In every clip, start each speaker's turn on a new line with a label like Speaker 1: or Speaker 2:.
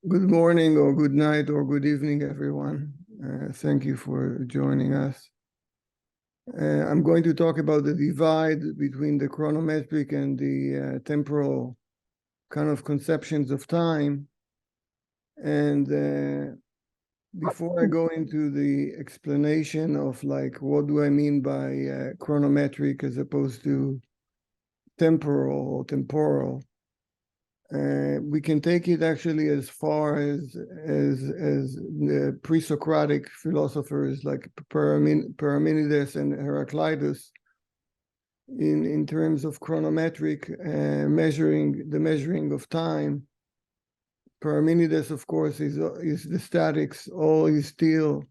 Speaker 1: Good morning or good night or good evening, everyone. Thank you for joining us. I'm going to talk about the divide between the chronometric and the temporal kind of conceptions of time. And before I go into the explanation of like, what do I mean by chronometric as opposed to temporal or temporal, we can take it actually as far as the pre-Socratic philosophers like Parmenides and Heraclitus in terms of chronometric measuring of time. Parmenides, of course, is the statics, all is still,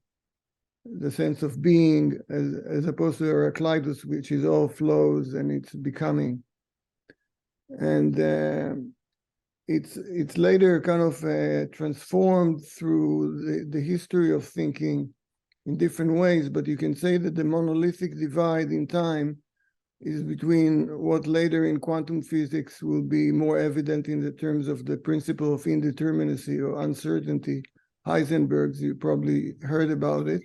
Speaker 1: the sense of being, as opposed to Heraclitus, which is all flows and it's becoming. And it's later kind of transformed through the history of thinking in different ways, but you can say that the monolithic divide in time is between what later in quantum physics will be more evident in the terms of the principle of indeterminacy or uncertainty. Heisenberg's, you probably heard about it,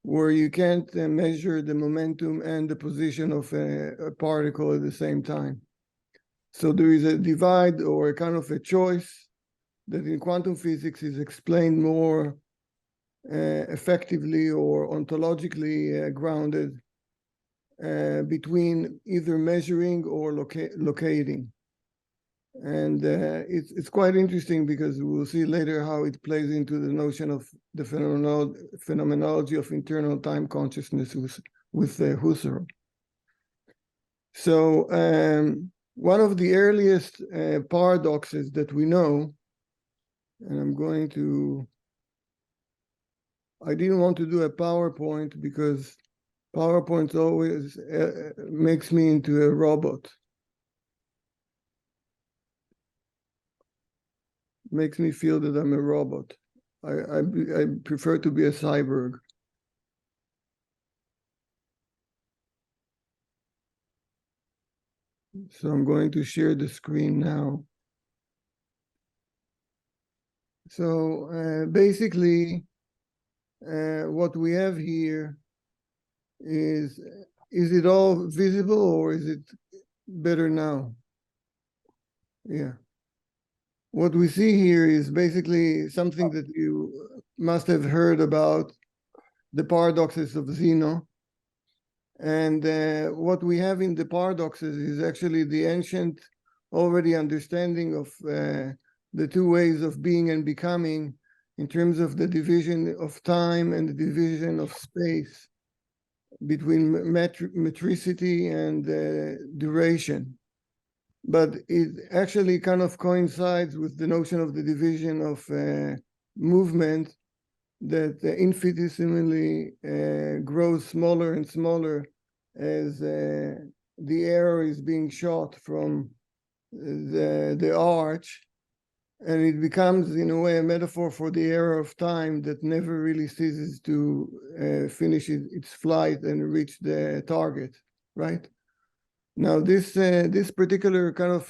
Speaker 1: where you can't measure the momentum and the position of a particle at the same time. So there is a divide or a kind of a choice that in quantum physics is explained more effectively or ontologically grounded between either measuring or locating. And it's quite interesting because we'll see later how it plays into the notion of the phenomenology of internal time consciousness with Husserl. So one of the earliest paradoxes that we know, and I didn't want to do a PowerPoint because PowerPoint always makes me into a robot. Makes me feel that I'm a robot. I prefer to be a cyborg. So I'm going to share the screen now. So basically, what we have here is it all visible or is it better now? Yeah. What we see here is basically something that you must have heard about, the paradoxes of Zeno. And what we have in the paradoxes is actually the ancient already understanding of the two ways of being and becoming in terms of the division of time and the division of space between metricity and duration. But it actually kind of coincides with the notion of the division of movement that infinitesimally grows smaller and smaller as the arrow is being shot from the arch, and it becomes in a way a metaphor for the arrow of time that never really ceases to finish its flight and reach the target, right? Now this particular kind of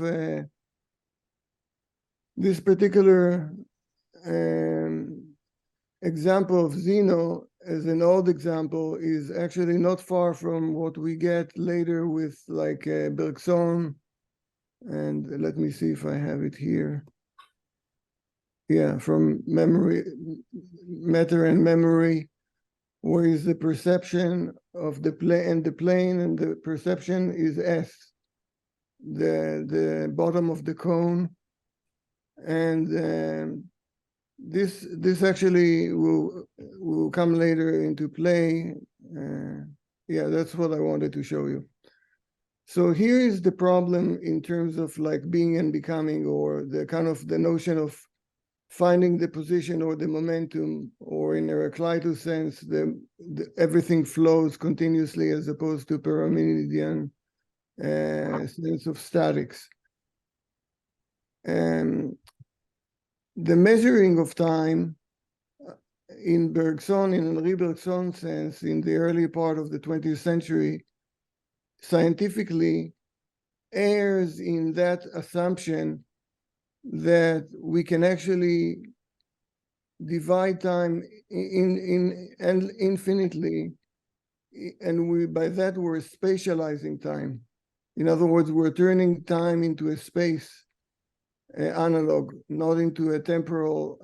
Speaker 1: example of Zeno as an old example is actually not far from what we get later with like Bergson, and let me see if I have it here. Yeah, from memory, matter and memory, where is the perception of the plane and the perception is S, the bottom of the cone, and this actually will come later into play. Yeah, that's what I wanted to show you. So here is the problem in terms of like being and becoming, or the kind of the notion of finding the position or the momentum, or in a Heraclitus sense, everything flows continuously as opposed to Parmenidean sense of statics. And the measuring of time in Bergson, in Henri Bergson's sense, in the early part of the 20th century, scientifically errs in that assumption that we can actually divide time and infinitely, and by that we're spatializing time. In other words, we're turning time into a space analog, not into a temporal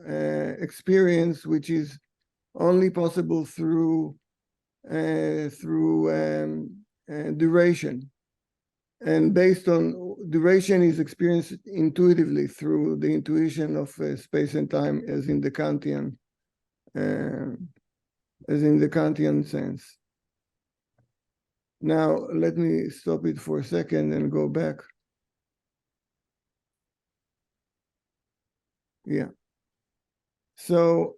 Speaker 1: experience, which is only possible through duration. And based on duration is experienced intuitively through the intuition of space and time, as in the Kantian sense. Now, let me stop it for a second and go back. Yeah. So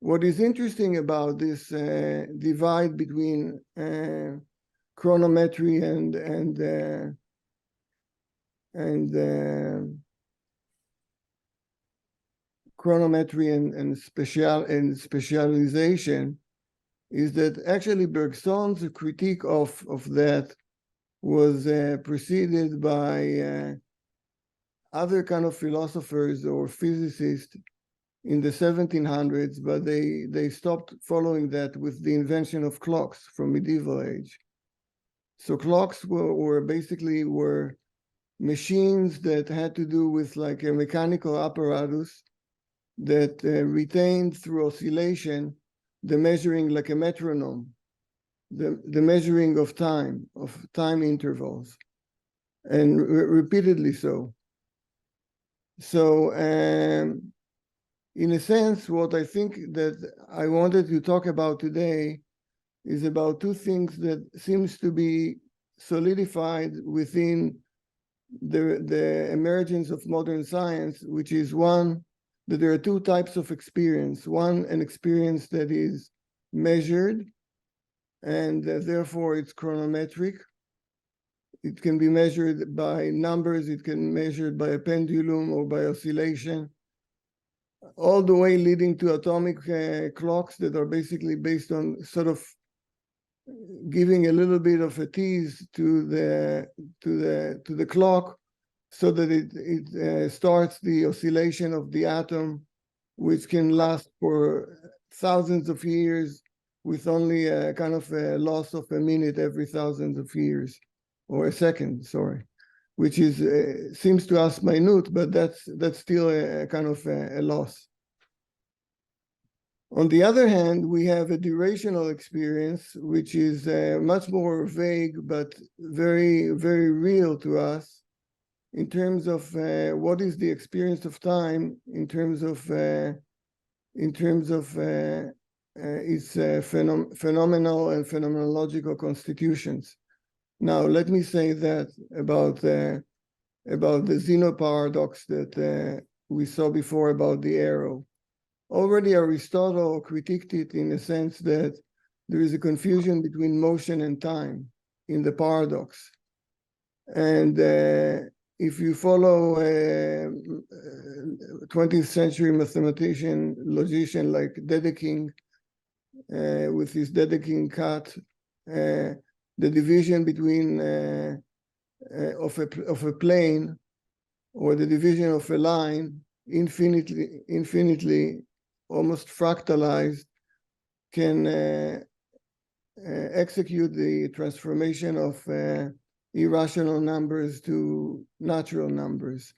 Speaker 1: what is interesting about this divide between chronometry chronometry and specialization is that actually Bergson's critique of that was preceded by other kind of philosophers or physicists in the 1700s, but they stopped following that with the invention of clocks from medieval age. So clocks were basically machines that had to do with like a mechanical apparatus that retained through oscillation the measuring, like a metronome, the measuring of time intervals, and repeatedly so. So in a sense, what I think that I wanted to talk about today is about two things that seems to be solidified within the emergence of modern science, which is one, that there are two types of experience. One, an experience that is measured, and therefore it's chronometric. It can be measured by numbers, it can be measured by a pendulum or by oscillation, all the way leading to atomic clocks that are basically based on sort of giving a little bit of a tease to the clock, so that it starts the oscillation of the atom, which can last for thousands of years with only a kind of a loss of a minute every thousands of years, or a second, sorry, which is seems to us minute, but that's still a kind of a loss. On the other hand, we have a durational experience, which is much more vague, but very, very real to us in terms of what is the experience of time, in terms of its phenomenal and phenomenological constitutions. Now, let me say that about the Zeno paradox that we saw before about the arrow. Already Aristotle critiqued it in the sense that there is a confusion between motion and time in the paradox. And if you follow a 20th century mathematician, logician like Dedekind, with his Dedekind cut, the division between of a plane, or the division of a line, infinitely almost fractalized, can execute the transformation of irrational numbers to natural numbers.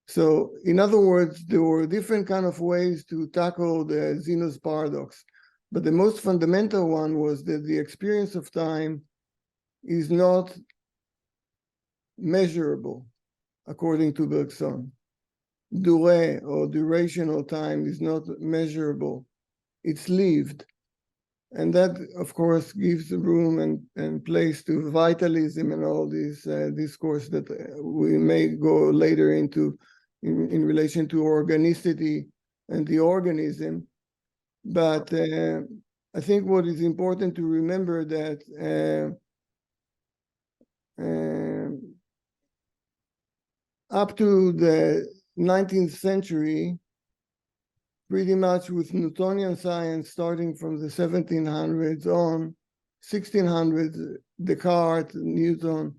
Speaker 1: So in other words, there were different kind of ways to tackle the Zeno's paradox, but the most fundamental one was that the experience of time is not measurable, according to Bergson. Durée, or durational time, is not measurable. It's lived. And that, of course, gives room and place to vitalism and all this discourse that we may go later into in relation to organicity and the organism. But I think what is important to remember that up to the 19th century, pretty much with Newtonian science starting from the 1700s on, 1600s, Descartes, Newton,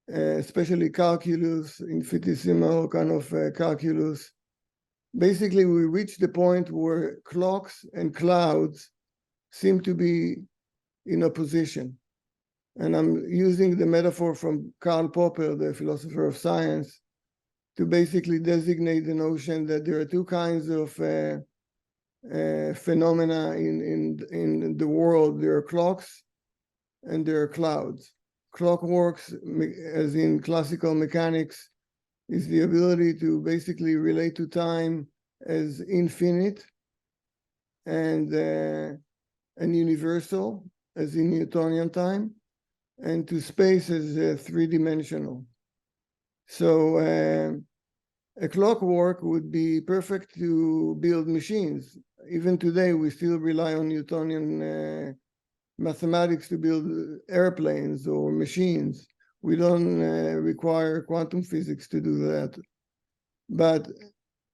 Speaker 1: especially calculus, infinitesimal kind of calculus. Basically, we reach the point where clocks and clouds seem to be in opposition. And I'm using the metaphor from Karl Popper, the philosopher of science, to basically designate the notion that there are two kinds of phenomena in the world. There are clocks and there are clouds. Clockworks, as in classical mechanics, is the ability to basically relate to time as infinite and universal, as in Newtonian time, and to space as three-dimensional. So a clockwork would be perfect to build machines. Even today, we still rely on Newtonian mathematics to build airplanes or machines. We don't require quantum physics to do that. But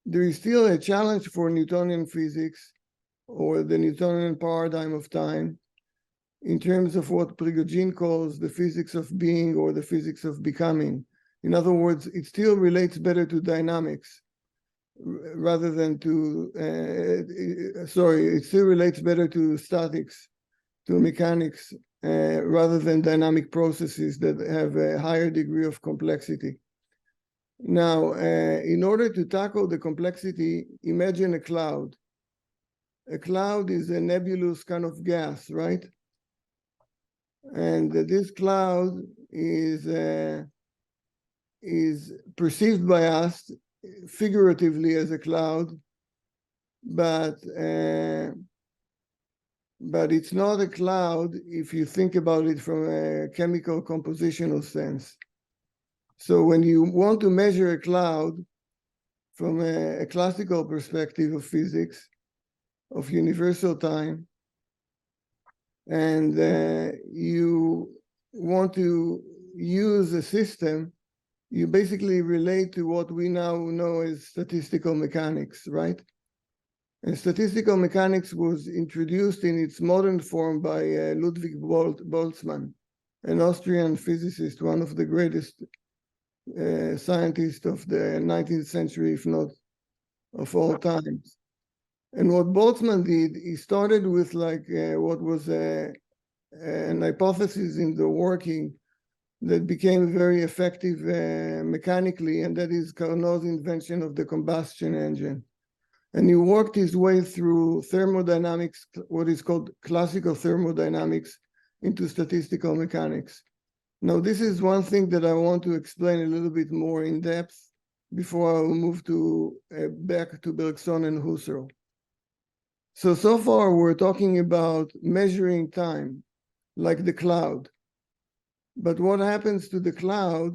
Speaker 1: there is still a challenge for Newtonian physics or the Newtonian paradigm of time in terms of what Prigogine calls the physics of being or the physics of becoming. In other words, it still relates better to dynamics rather than to, it still relates better to statics, to mechanics, rather than dynamic processes that have a higher degree of complexity. Now, in order to tackle the complexity, imagine a cloud. A cloud is a nebulous kind of gas, right? And this cloud is perceived by us figuratively as a cloud, but it's not a cloud if you think about it from a chemical compositional sense. So when you want to measure a cloud from a classical perspective of physics, of universal time, and you want to use a system, you basically relate to what we now know as statistical mechanics, right? And statistical mechanics was introduced in its modern form by Ludwig Boltzmann, an Austrian physicist, one of the greatest scientists of the 19th century, if not of all times. And what Boltzmann did, he started with like what was an hypothesis in the working that became very effective mechanically, and that is Carnot's invention of the combustion engine. And he worked his way through thermodynamics, what is called classical thermodynamics, into statistical mechanics. Now, this is one thing that I want to explain a little bit more in depth before I will move to back to Bergson and Husserl. So far we're talking about measuring time, like the cloud. But what happens to the cloud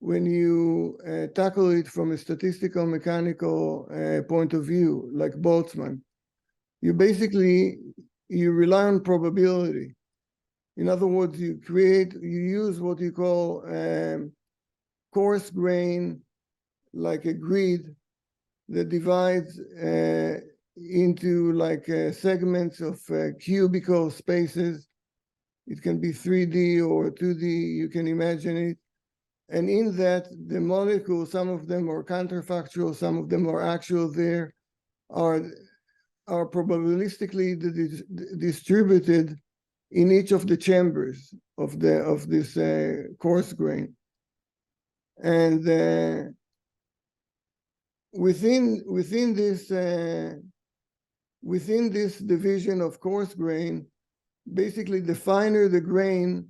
Speaker 1: when you tackle it from a statistical mechanical point of view, like Boltzmann? You rely on probability. In other words, you use what you call coarse grain, like a grid that divides into like segments of cubical spaces. It can be 3D or 2D, you can imagine it. And in that, the molecules, some of them are counterfactual, some of them are actual there, are probabilistically distributed in each of the chambers of this coarse grain. And within this division of coarse grain, basically the finer the grain,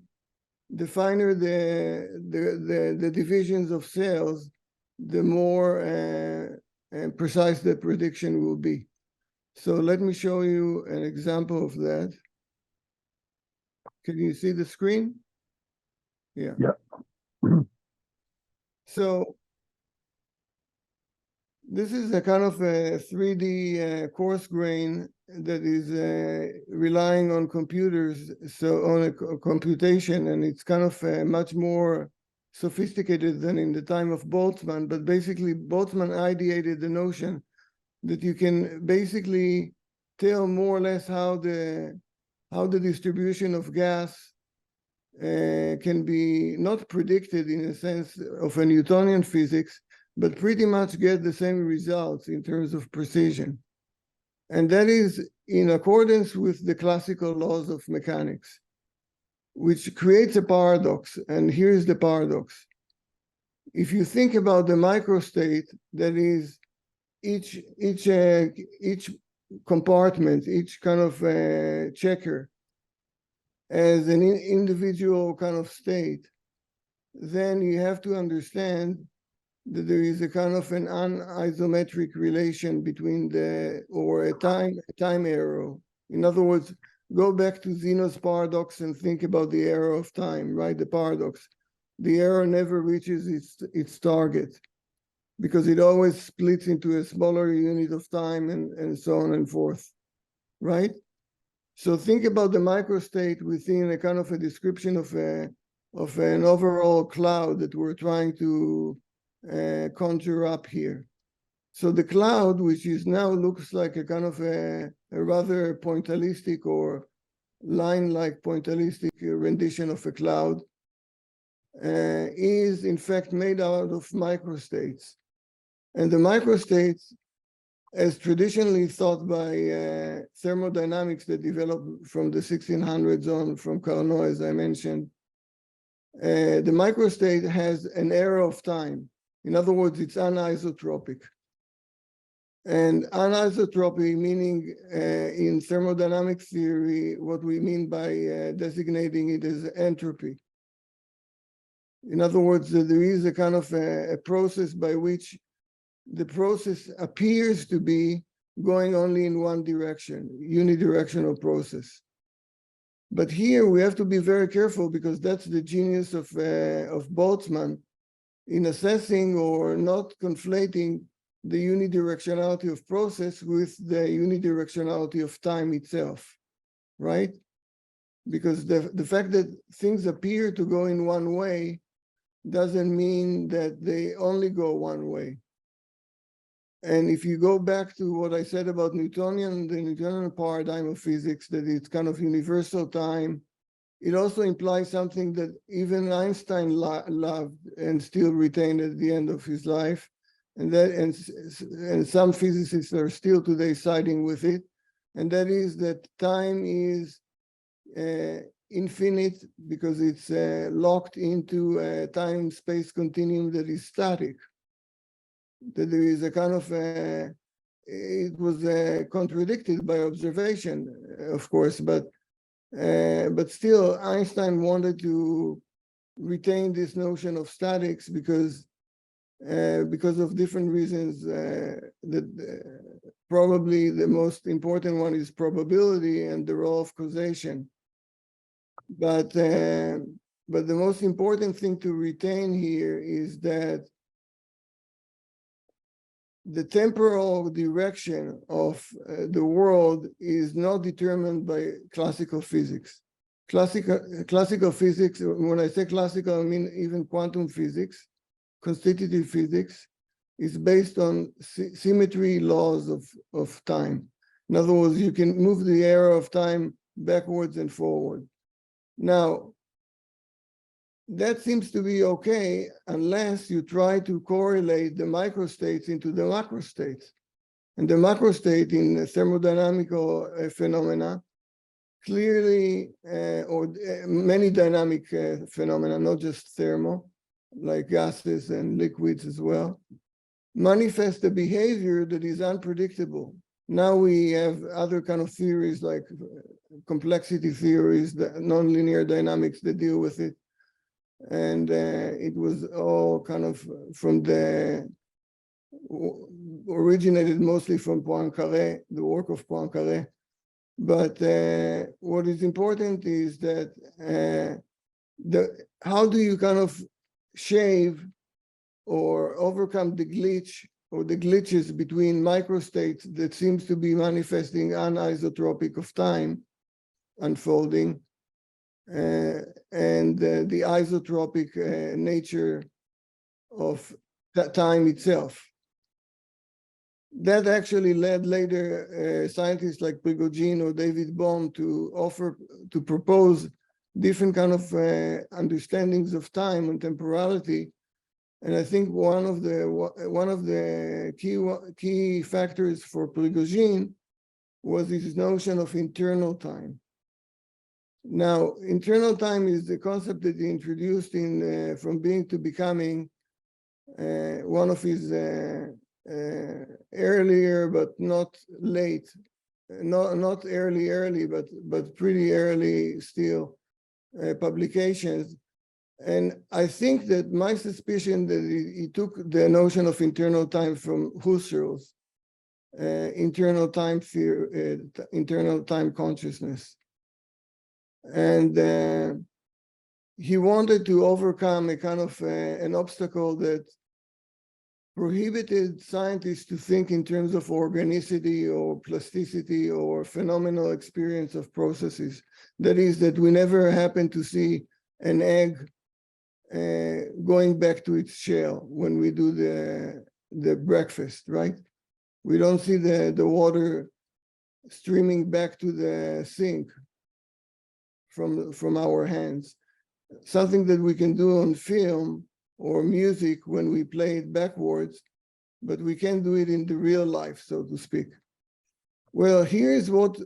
Speaker 1: the finer the divisions of cells, the more precise the prediction will be. So let me show you an example of that. Can you see the screen? Yeah.
Speaker 2: Yeah.
Speaker 1: So this is a kind of a 3D coarse grain that is relying on computers, so on a computation, and it's kind of much more sophisticated than in the time of Boltzmann. But basically, Boltzmann ideated the notion that you can basically tell more or less how the distribution of gas can be not predicted in a sense of a Newtonian physics, but pretty much get the same results in terms of precision. And that is in accordance with the classical laws of mechanics, which creates a paradox. And here's the paradox. If you think about the microstate, that is each compartment, each kind of checker as an individual kind of state, then you have to understand that there is a kind of an unisometric relation between or a time arrow. In other words, go back to Zeno's paradox and think about the arrow of time, right? The paradox. The arrow never reaches its target because it always splits into a smaller unit of time and so on and forth, right? So think about the microstate within a kind of a description of an overall cloud that we're trying to conjure up here. So the cloud, which is now looks like a kind of a rather pointillistic or line-like pointillistic rendition of a cloud, is in fact made out of microstates. And the microstates, as traditionally thought by thermodynamics that developed from the 1600s on, from Carnot, as I mentioned, the microstate has an arrow of time. In other words, it's anisotropic. And anisotropy, meaning in thermodynamic theory, what we mean by designating it as entropy. In other words, there is a kind of a process by which the process appears to be going only in one direction, unidirectional process. But here we have to be very careful because that's the genius of Boltzmann in assessing or not conflating the unidirectionality of process with the unidirectionality of time itself, right? Because the fact that things appear to go in one way doesn't mean that they only go one way. And if you go back to what I said about the Newtonian paradigm of physics, that it's kind of universal time, it also implies something that even Einstein loved and still retained at the end of his life. And some physicists are still today siding with it. And that is that time is infinite because it's locked into a time-space continuum that is static. That there is a kind of it was contradicted by observation, of course, but still Einstein wanted to retain this notion of statics because of different reasons. That probably the most important one is probability and the role of causation. But the most important thing to retain here is that the temporal direction of the world is not determined by classical physics. Classical physics, when I say classical, I mean even quantum physics, constitutive physics, is based on symmetry laws of time. In other words, you can move the arrow of time backwards and forward. Now, that seems to be okay unless you try to correlate the microstates into the macrostates. And the macrostate in thermodynamical phenomena clearly, or many dynamic phenomena, not just thermo, like gases and liquids as well, manifest a behavior that is unpredictable. Now we have other kind of theories like complexity theories, the nonlinear dynamics that deal with it. And it was all kind of originated mostly from Poincaré, the work of Poincaré. But what is important is that how do you kind of shave or overcome the glitch or the glitches between microstates that seems to be manifesting anisotropic of time unfolding and the isotropic nature of that time itself. That actually led later scientists like Prigogine or David Bohm to propose different kind of understandings of time and temporality. And I think one of the key factors for Prigogine was this notion of internal time. Now, internal time is the concept that he introduced in From Being to Becoming, one of his earlier but not late, not early, but pretty early still publications. And I think that my suspicion that he took the notion of internal time from Husserl's internal time theory, internal time consciousness. And he wanted to overcome a kind of an obstacle that prohibited scientists to think in terms of organicity or plasticity or phenomenal experience of processes. That is, that we never happen to see an egg going back to its shell when we do the breakfast, right? We don't see the water streaming back to the sink from our hands. Something that we can do on film or music when we play it backwards, but we can't do it in the real life, so to speak. Well, here's what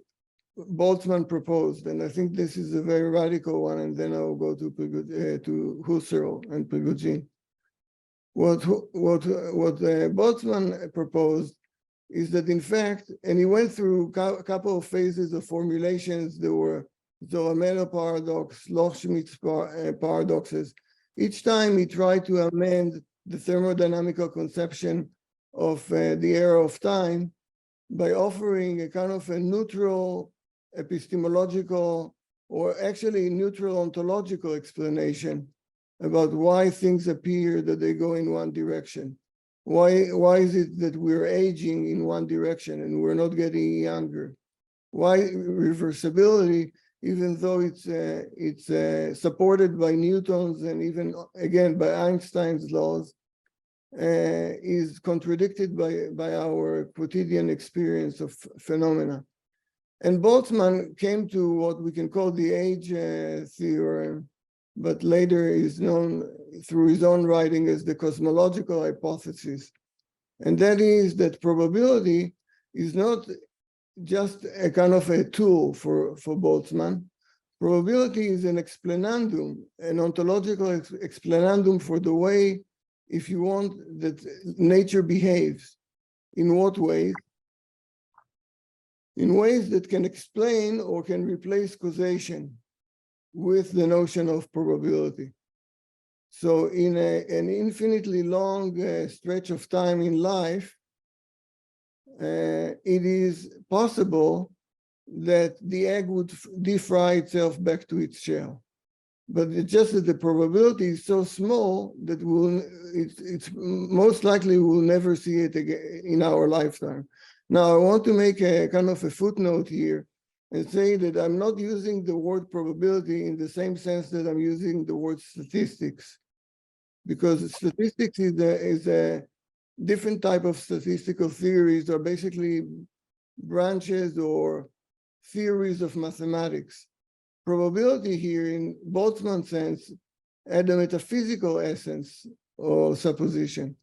Speaker 1: Boltzmann proposed, and I think this is a very radical one, and then I'll go to Husserl and Prigogine. What Boltzmann proposed is that, in fact, and he went through a couple of phases of formulations. There were Zoroastrian paradox, Loschmidt's paradoxes. Each time he tried to amend the thermodynamical conception of the era of time by offering a kind of a neutral epistemological, or actually neutral ontological explanation about why things appear that they go in one direction. Why is it that we're aging in one direction and we're not getting younger? Why reversibility, even though it's supported by Newton's and even again by Einstein's laws, is contradicted by our quotidian experience of phenomena. And Boltzmann came to what we can call the age theorem, but later is known through his own writing as the cosmological hypothesis. And that is that probability is not just a kind of a tool for Boltzmann. Probability is an explanandum, an ontological explanandum for the way, if you want, that nature behaves. In what ways? In ways that can explain or can replace causation with the notion of probability. So in an infinitely long stretch of time in life, it is possible that the egg would defry itself back to its shell. But it's just that the probability is so small that it's most likely we'll never see it again in our lifetime. Now, I want to make a kind of a footnote here and say that I'm not using the word probability in the same sense that I'm using the word statistics, because statistics is a different type of statistical theories, or basically branches or theories of mathematics. Probability here, in Boltzmann's sense, had a metaphysical essence or supposition,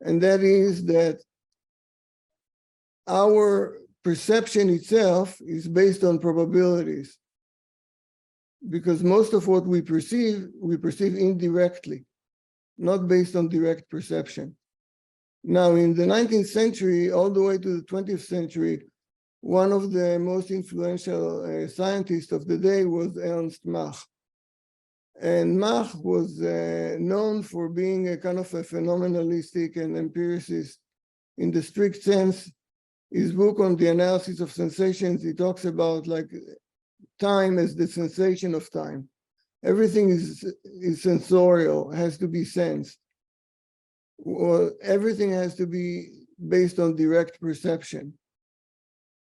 Speaker 1: and that is that our perception itself is based on probabilities, because most of what we perceive indirectly, not based on direct perception. Now, in the 19th century, all the way to the 20th century, one of the most influential scientists of the day was Ernst Mach. And Mach was known for being a kind of a phenomenalistic and empiricist in the strict sense. His book on the analysis of sensations, he talks about like time as the sensation of time. Everything is sensorial, has to be sensed. Well, everything has to be based on direct perception.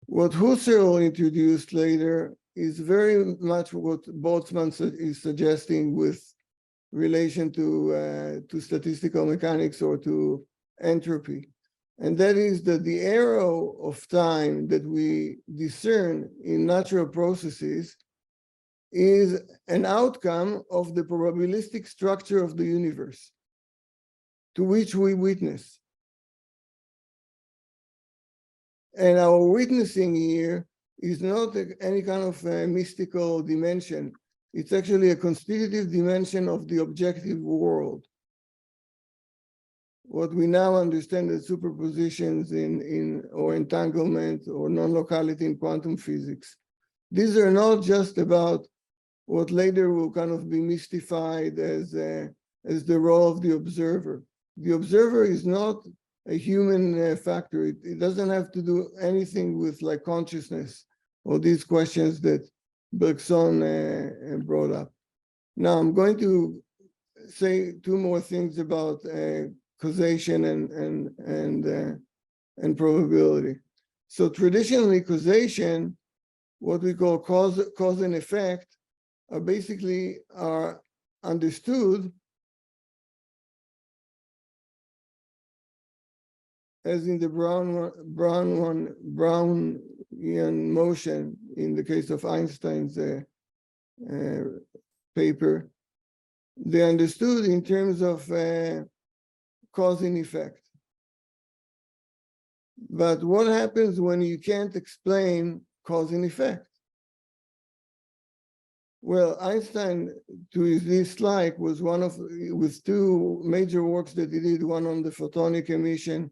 Speaker 1: What Husserl introduced later is very much what Boltzmann is suggesting with relation to statistical mechanics or to entropy. And that is that the arrow of time that we discern in natural processes is an outcome of the probabilistic structure of the universe to which we witness. And our witnessing here is not any kind of mystical dimension. It's actually a constitutive dimension of the objective world. What we now understand as superpositions or entanglement or non-locality in quantum physics. These are not just about what later will kind of be mystified as the role of the observer. The observer is not a human factor. It doesn't have to do anything with like consciousness or these questions that Bergson brought up. Now I'm going to say two more things about causation and probability. So traditionally, causation, what we call cause and effect, are understood as in the Brownian motion in the case of Einstein's paper. They understood in terms of cause and effect. But what happens when you can't explain cause and effect? Well, Einstein, to his dislike, was with two major works that he did, one on the photonic emission,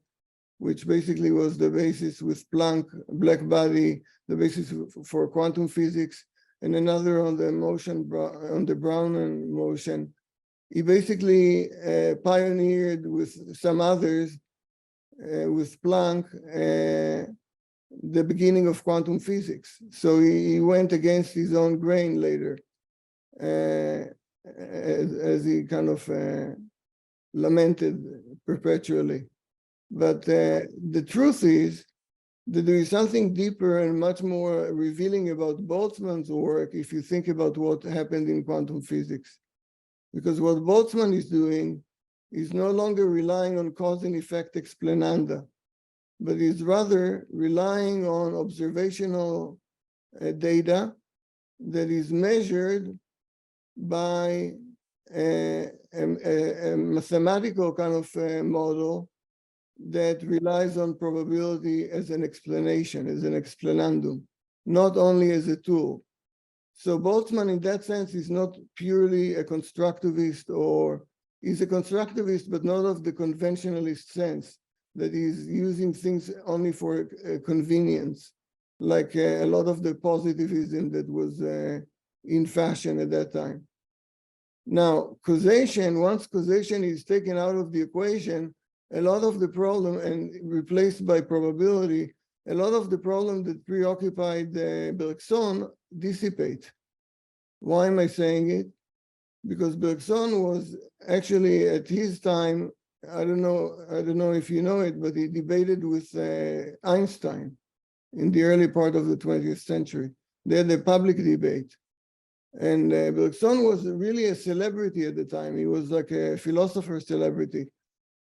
Speaker 1: which basically was the basis with Planck, black body, the basis for quantum physics, and another on the motion, on the Brownian motion. He basically pioneered with some others, with Planck, the beginning of quantum physics. So he went against his own grain later, as he kind of lamented perpetually. But the truth is that there is something deeper and much more revealing about Boltzmann's work if you think about what happened in quantum physics. Because what Boltzmann is doing is no longer relying on cause and effect explananda, but is rather relying on observational data that is measured by a mathematical kind of model that relies on probability as an explanation, as an explanandum, not only as a tool. So Boltzmann, in that sense, is not purely a constructivist, or is a constructivist, but not of the conventionalist sense, that is using things only for convenience, like a lot of the positivism that was in fashion at that time. Now, causation, once causation is taken out of the equation, a lot of the problem, and replaced by probability, a lot of the problem that preoccupied Bergson dissipate. Why am I saying it? Because Bergson was actually at his time, I don't know if you know it, but he debated with Einstein in the early part of the 20th century. They had a public debate. And Bergson was really a celebrity at the time. He was like a philosopher celebrity.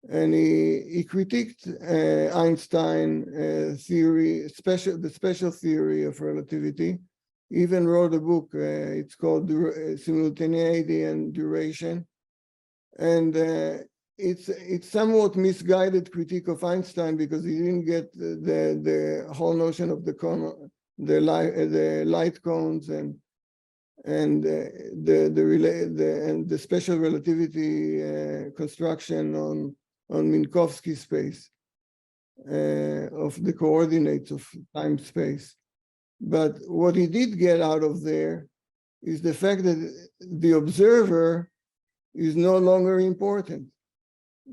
Speaker 1: And he critiqued Einstein theory, the special theory of relativity. He even wrote a book. It's called Simultaneity and Duration. And it's somewhat misguided critique of Einstein because he didn't get the whole notion of the light cones and the special relativity construction on Minkowski space of the coordinates of time space. But what he did get out of there is the fact that the observer is no longer important.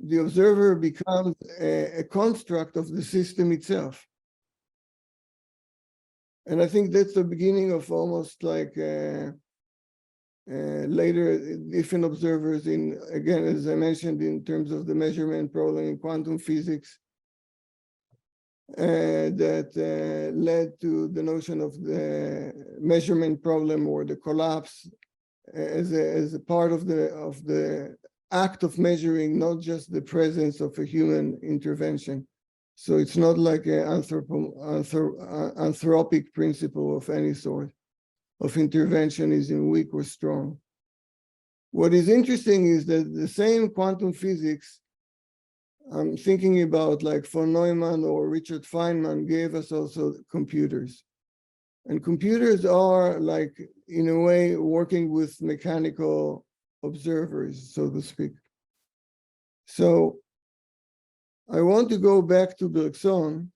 Speaker 1: The observer becomes a construct of the system itself. And I think that's the beginning of almost like later different observers in, again, as I mentioned, in terms of the measurement problem in quantum physics, that led to the notion of the measurement problem or the collapse as a part of the act of measuring, not just the presence of a human intervention. So it's not like an anthropic principle of any sort. of interventionism, weak or strong. What is interesting is that the same quantum physics I'm thinking about, like von Neumann or Richard Feynman, gave us also computers. And computers are, like, in a way, working with mechanical observers, so to speak. So I want to go back to Bergson.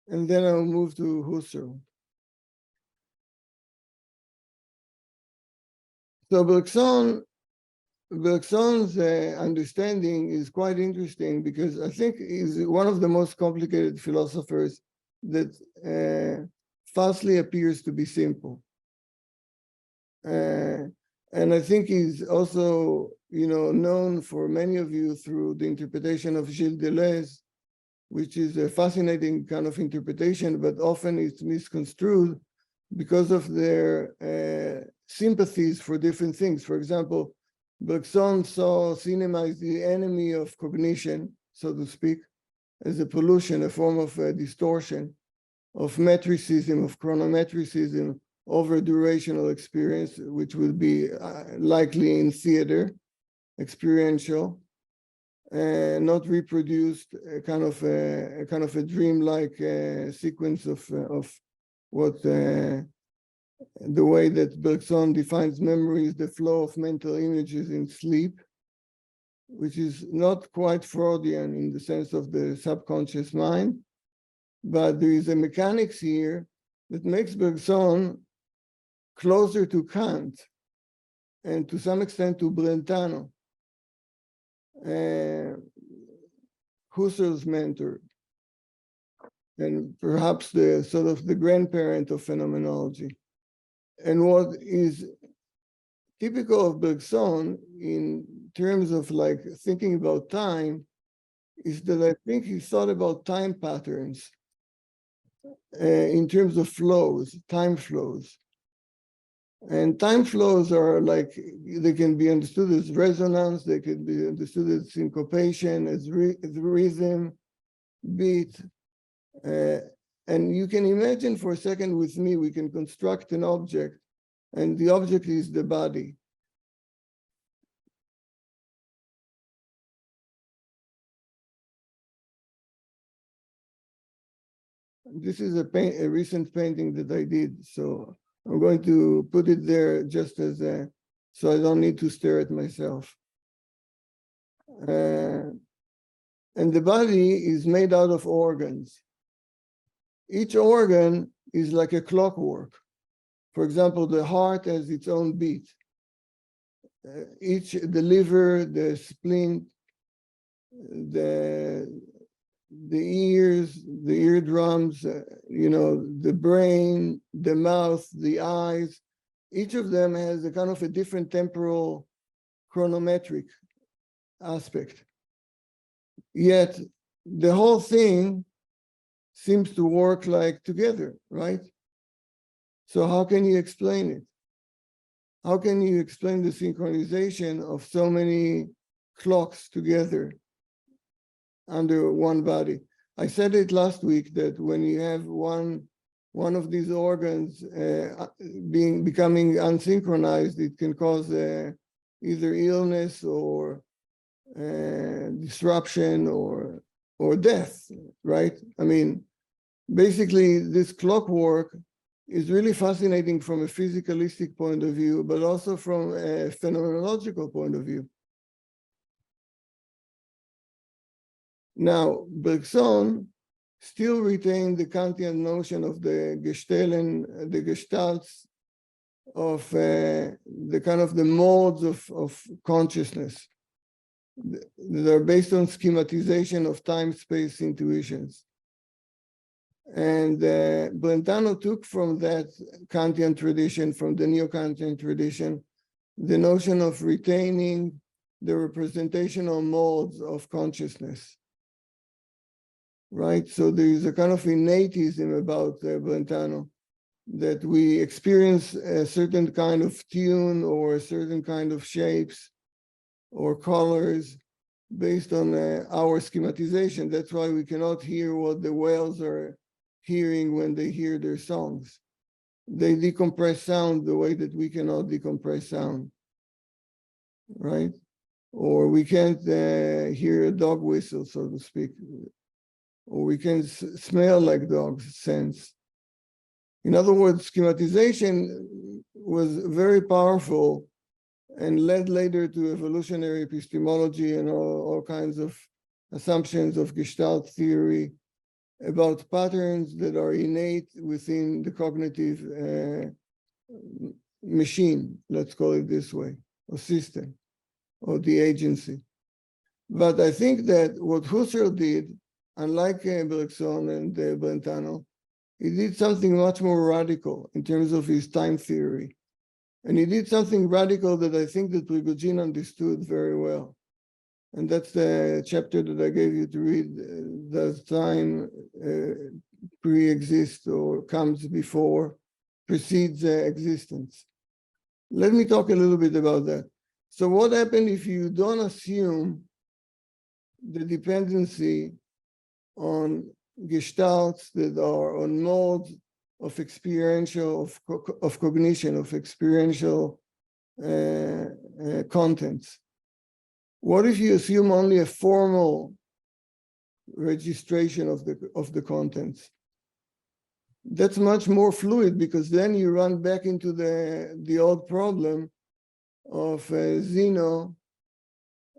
Speaker 1: And then I'll move to Husserl. So Bergson's understanding is quite interesting because I think he's one of the most complicated philosophers that falsely appears to be simple. And I think he's also, known for many of you through the interpretation of Gilles Deleuze, which is a fascinating kind of interpretation, but often it's misconstrued because of their sympathies for different things. For example, Bergson saw cinema as the enemy of cognition, so to speak, as a pollution, a form of distortion, of metricism, of chronometricism over durational experience, which would be likely in theater, experiential, and not reproduced, a kind of a dreamlike sequence of what the way that Bergson defines memory is the flow of mental images in sleep, which is not quite Freudian in the sense of the subconscious mind, but there is a mechanics here that makes Bergson closer to Kant and to some extent to Brentano, Husserl's mentor, and perhaps the sort of the grandparent of phenomenology. And what is typical of Bergson in terms of like thinking about time is that I think he thought about time patterns in terms of flows, time flows. And time flows are like, they can be understood as resonance, they can be understood as syncopation, as rhythm, beat. And you can imagine for a second with me, we can construct an object, and the object is the body. This is a recent painting that I did, so I'm going to put it there just as so I don't need to stare at myself. And the body is made out of organs. Each organ is like a clockwork. For example, the heart has its own beat. The liver, the spleen, the ears, the eardrums, the brain, the mouth, the eyes, each of them has a kind of a different temporal chronometric aspect. Yet the whole thing seems to work like together, right? So how can you explain it? How can you explain the synchronization of so many clocks together under one body? I said it last week that when you have one of these organs becoming unsynchronized, it can cause either illness or disruption or death, right? I mean, basically, this clockwork is really fascinating from a physicalistic point of view, but also from a phenomenological point of view. Now, Bergson still retained the Kantian notion of the gestalts of the kind of the modes of consciousness that are based on schematization of time-space intuitions. And Brentano took from that Kantian tradition, from the neo-Kantian tradition, the notion of retaining the representational modes of consciousness, right? So there is a kind of innatism about Brentano, that we experience a certain kind of tune or a certain kind of shapes or colors based on our schematization. That's why we cannot hear what the whales are hearing when they hear their songs. They decompress sound the way that we cannot decompress sound, right? Or we can't hear a dog whistle, so to speak, or we can smell like dogs sense. In other words, schematization was very powerful and led later to evolutionary epistemology and all kinds of assumptions of Gestalt theory about patterns that are innate within the cognitive machine, let's call it this way, or system, or the agency. But I think that what Husserl did, unlike Bergson and Brentano, he did something much more radical in terms of his time theory. And he did something radical that I think that Prigogine understood very well. And that's the chapter that I gave you to read. Does time pre-exist or comes before, precedes existence? Let me talk a little bit about that. So what happens if you don't assume the dependency on gestalts that are on modes of experiential, of cognition, of experiential contents? What if you assume only a formal registration of the contents? That's much more fluid, because then you run back into the old problem of Zeno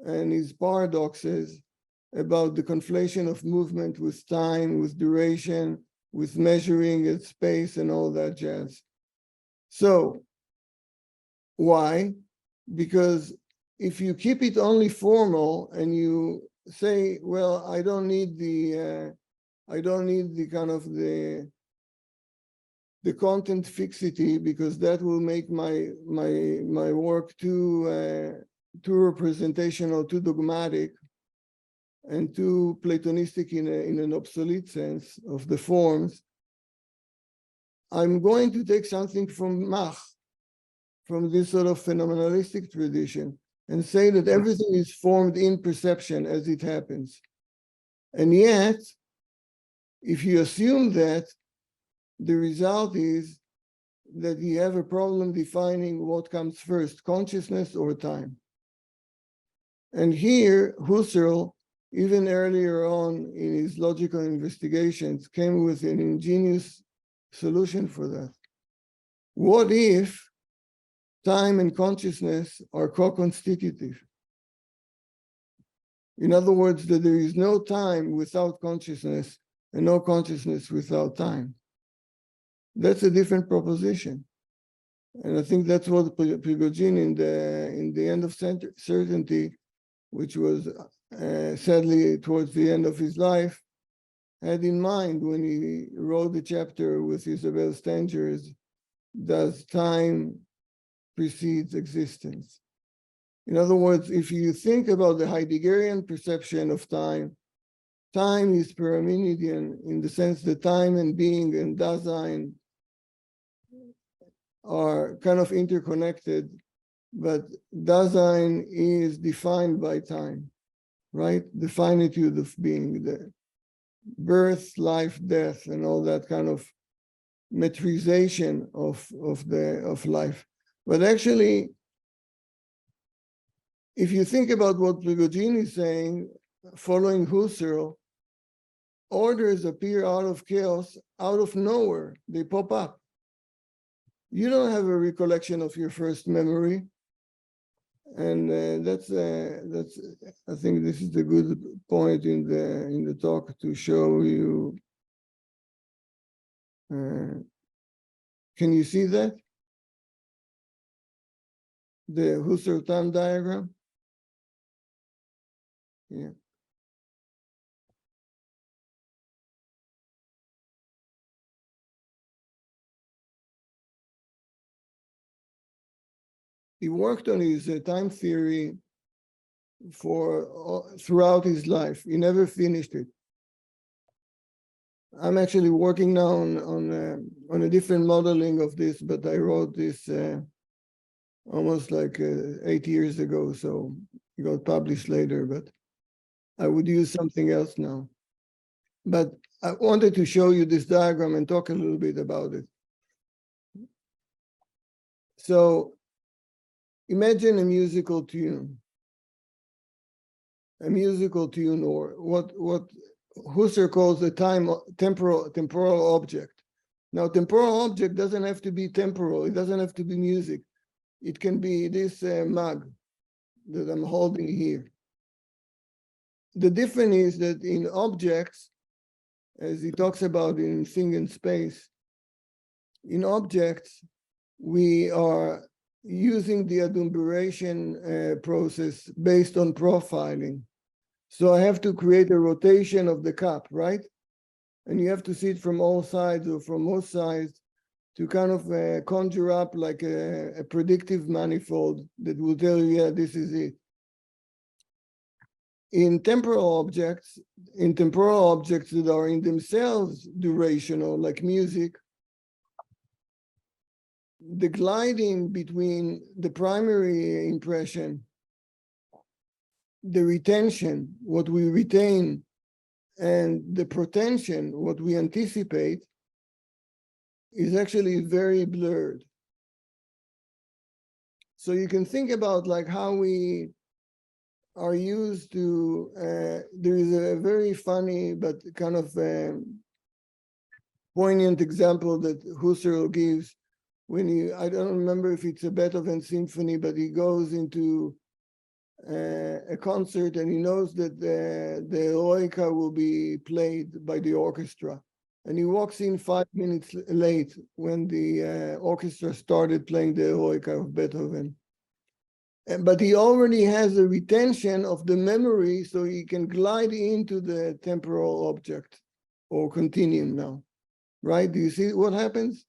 Speaker 1: and his paradoxes about the conflation of movement with time, with duration, with measuring at space and all that jazz. So why? Because if you keep it only formal and you say, well, I don't need the kind of the content fixity, because that will make my work too representational, too dogmatic, and too Platonistic in an obsolete sense of the forms. I'm going to take something from Mach, from this sort of phenomenalistic tradition, and say that everything is formed in perception as it happens. And yet, if you assume that, the result is that you have a problem defining what comes first, consciousness or time. And here, Husserl, even earlier on in his logical investigations, came with an ingenious solution for that. What if time and consciousness are co-constitutive? In other words, that there is no time without consciousness and no consciousness without time. That's a different proposition. And I think that's what Prigogine in the end of certainty, which was sadly towards the end of his life, had in mind when he wrote the chapter with Isabel Stenger's, Does Time Precedes Existence? In other words, if you think about the Heideggerian perception of time, time is Parmenidean in the sense that time and being and Dasein are kind of interconnected, but Dasein is defined by time, right? The finitude of being, the birth, life, death, and all that kind of metrization of life. But actually, if you think about what Prigogine is saying, following Husserl, orders appear out of chaos, out of nowhere. They pop up. You don't have a recollection of your first memory. And that's I think this is a good point in the talk to show you. Can you see that? The Husserl time diagram? Yeah. He worked on his time theory throughout his life. He never finished it. I'm actually working now on a different modeling of this, but I wrote this almost like 8 years ago. So It got published later, but I would use something else now. But I wanted to show you this diagram and talk a little bit about it. So imagine a musical tune. A musical tune, or what Husserl calls a temporal object. Now, temporal object doesn't have to be temporal. It doesn't have to be music. It can be this mug that I'm holding here. The difference is that in objects, as he talks about in Thing in Space, in objects, we are using the adumberation process based on profiling. So I have to create a rotation of the cup, right? And you have to see it from all sides or from most sides to kind of conjure up like a predictive manifold that will tell you, yeah, this is it. In temporal objects that are in themselves durational, like music, the gliding between the primary impression, the retention, what we retain, and the protension, what we anticipate, is actually very blurred. So you can think about like how we are used to, there is a very funny but kind of poignant example that Husserl gives when he, I don't remember if it's a Beethoven symphony, but he goes into a concert and he knows that the Eroica will be played by the orchestra. And he walks in 5 minutes late when the orchestra started playing the Eroica of Beethoven. But he already has a retention of the memory, so he can glide into the temporal object or continuum now, right? Do you see what happens?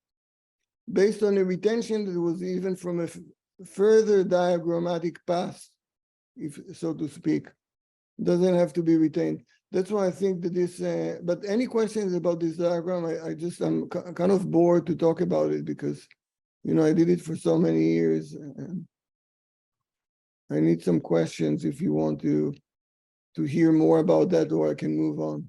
Speaker 1: Based on a retention that was even from a further diagrammatic past, if so to speak, doesn't have to be retained. That's why I think that this, but any questions about this diagram, I'm kind of bored to talk about it because, you know, I did it for so many years. And I need some questions if you want to hear more about that, or I can move on.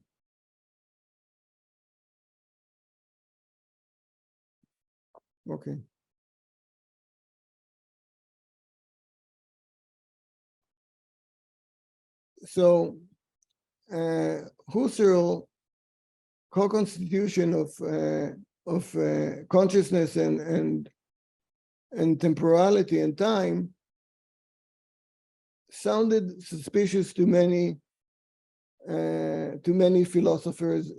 Speaker 1: Okay. So Husserl co-constitution of consciousness and temporality and time sounded suspicious to many philosophers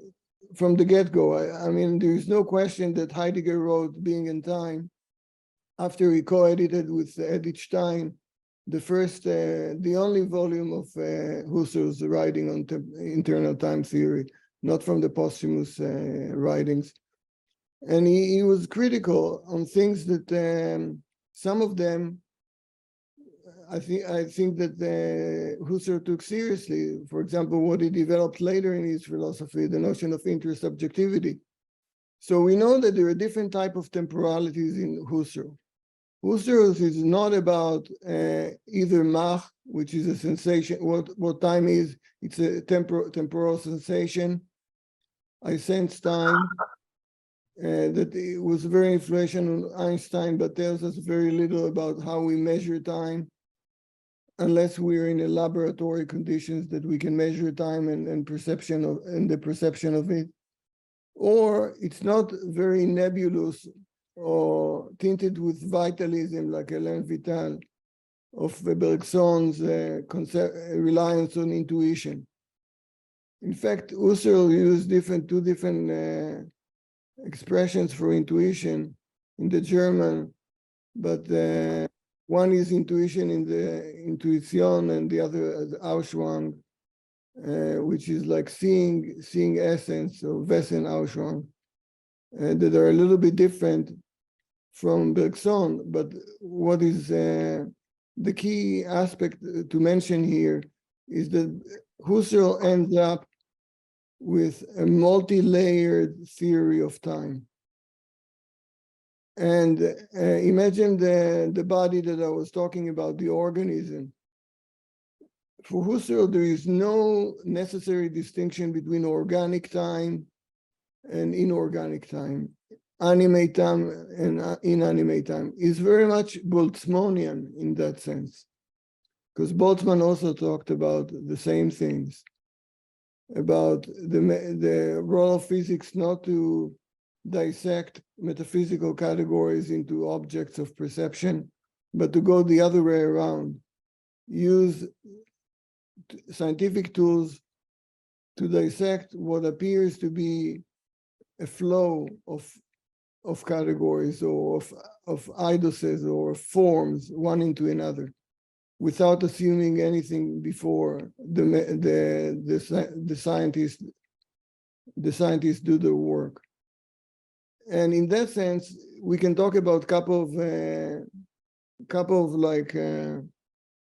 Speaker 1: from the get-go. I mean, there is no question that Heidegger wrote Being and Time after he co-edited with Edith Stein the only volume of Husserl's writing on internal time theory, not from the posthumous writings. And he was critical on things that some of them I think that Husserl took seriously. For example, what he developed later in his philosophy, the notion of intersubjectivity. So we know that there are different types of temporalities in Husserl. Husserl is not about either Mach, which is a sensation, what time is. It's a temporal sensation. I sense time. That it was very influential on Einstein, but tells us very little about how we measure time, unless we're in a laboratory conditions that we can measure time and the perception of it. Or it's not very nebulous or tinted with vitalism like Alain Vital of Bergson's reliance on intuition. In fact, Husserl used two different expressions for intuition in the German, but one is intuition in the intuition, and the other is Ausschwang, which is like seeing essence, or Wesen Ausschwang, that are a little bit different from Bergson. But what is the key aspect to mention here is that Husserl ends up with a multi-layered theory of time. And imagine the body that I was talking about, the organism. for Husserl, there is no necessary distinction between organic time and inorganic time, animate time and inanimate time. Is very much Boltzmannian in that sense, because Boltzmann also talked about the same things, about the role of physics not to dissect metaphysical categories into objects of perception, but to go the other way around, use scientific tools to dissect what appears to be a flow of categories or of idoses or forms one into another, without assuming anything before the scientists do their work. And in that sense, we can talk about couple of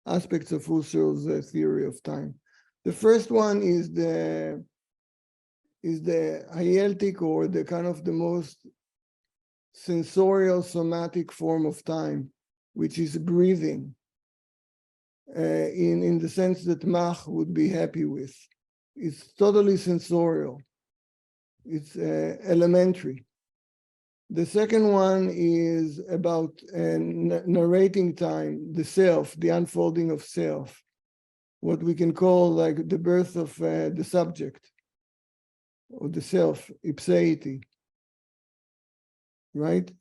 Speaker 1: aspects of Husserl's theory of time. The first one is the hyeltic, or the kind of the most sensorial somatic form of time, which is breathing, in the sense that Mach would be happy with. It's totally sensorial. It's elementary. The second one is about narrating time, the self, the unfolding of self, what we can call like the birth of the subject, or the self, ipseity, right?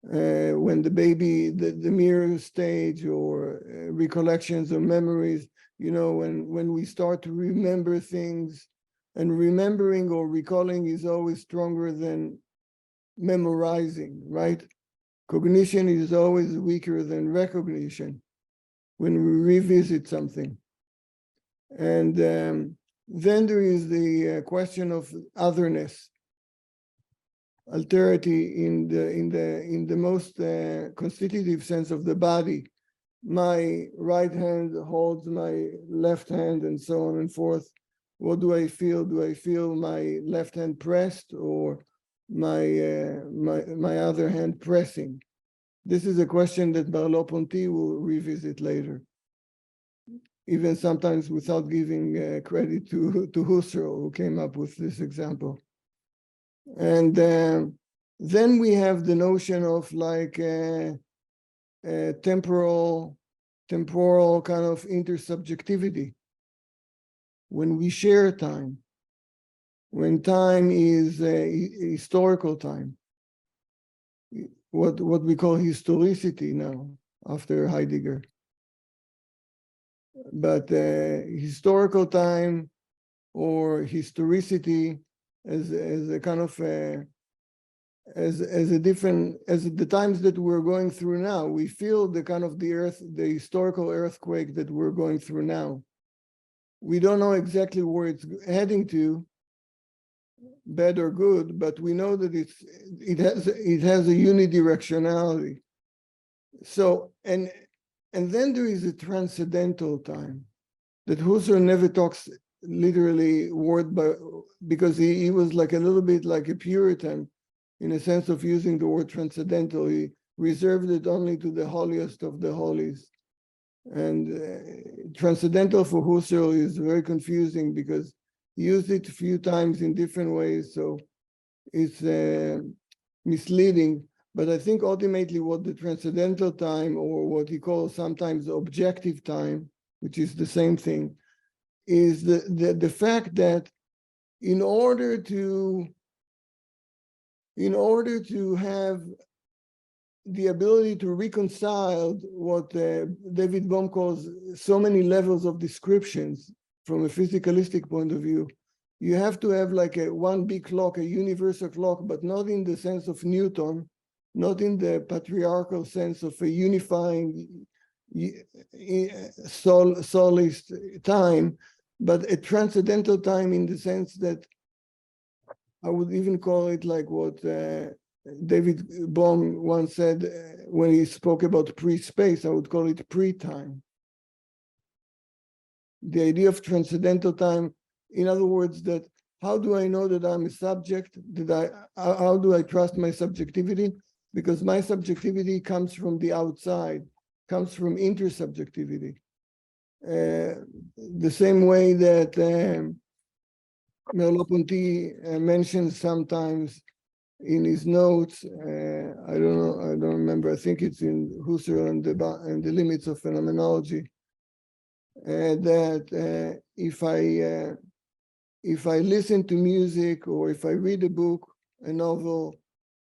Speaker 1: When the baby, the mirror stage, or recollections or memories, when we start to remember things, and remembering or recalling is always stronger than memorizing, right? Cognition is always weaker than recognition when we revisit something. And then there is the question of otherness, alterity in the most constitutive sense of the body. My right hand holds my left hand, and so on and forth. What do I feel? Do I feel my left hand pressed, or my other hand pressing? This is a question that Merleau-Ponty will revisit later, even sometimes without giving credit to Husserl, who came up with this example. And then we have the notion of temporal kind of intersubjectivity, when we share time, when time is historical time, what we call historicity now, after Heidegger. But historical time or historicity as a kind of as the times that we're going through now, we feel the kind of the historical earthquake that we're going through now. We don't know exactly where it's heading to, bad or good, but we know that it has a unidirectionality. So and then there is a transcendental time that Husserl never talks literally word by, because he was like a little bit like a Puritan in a sense of using the word transcendental. He reserved it only to the holiest of the holies. And transcendental for Husserl is very confusing because he used it a few times in different ways, so it's misleading. But I think ultimately what the transcendental time, or what he calls sometimes objective time, which is the same thing, is the fact that in order to have the ability to reconcile what David Bohm calls so many levels of descriptions from a physicalistic point of view, you have to have like a one big clock, a universal clock, but not in the sense of Newton, not in the patriarchal sense of a unifying solist time, but a transcendental time in the sense that I would even call it like what David Bohm once said when he spoke about pre-space. I would call it pre-time. The idea of transcendental time, in other words, that how do I know that I'm a subject? How do I trust my subjectivity? Because my subjectivity comes from the outside, comes from intersubjectivity. the same way that Merleau-Ponty mentions sometimes in his notes. I don't know, I don't remember. I think it's in Husserl and the Limits of Phenomenology. That if I listen to music or if I read a book, a novel,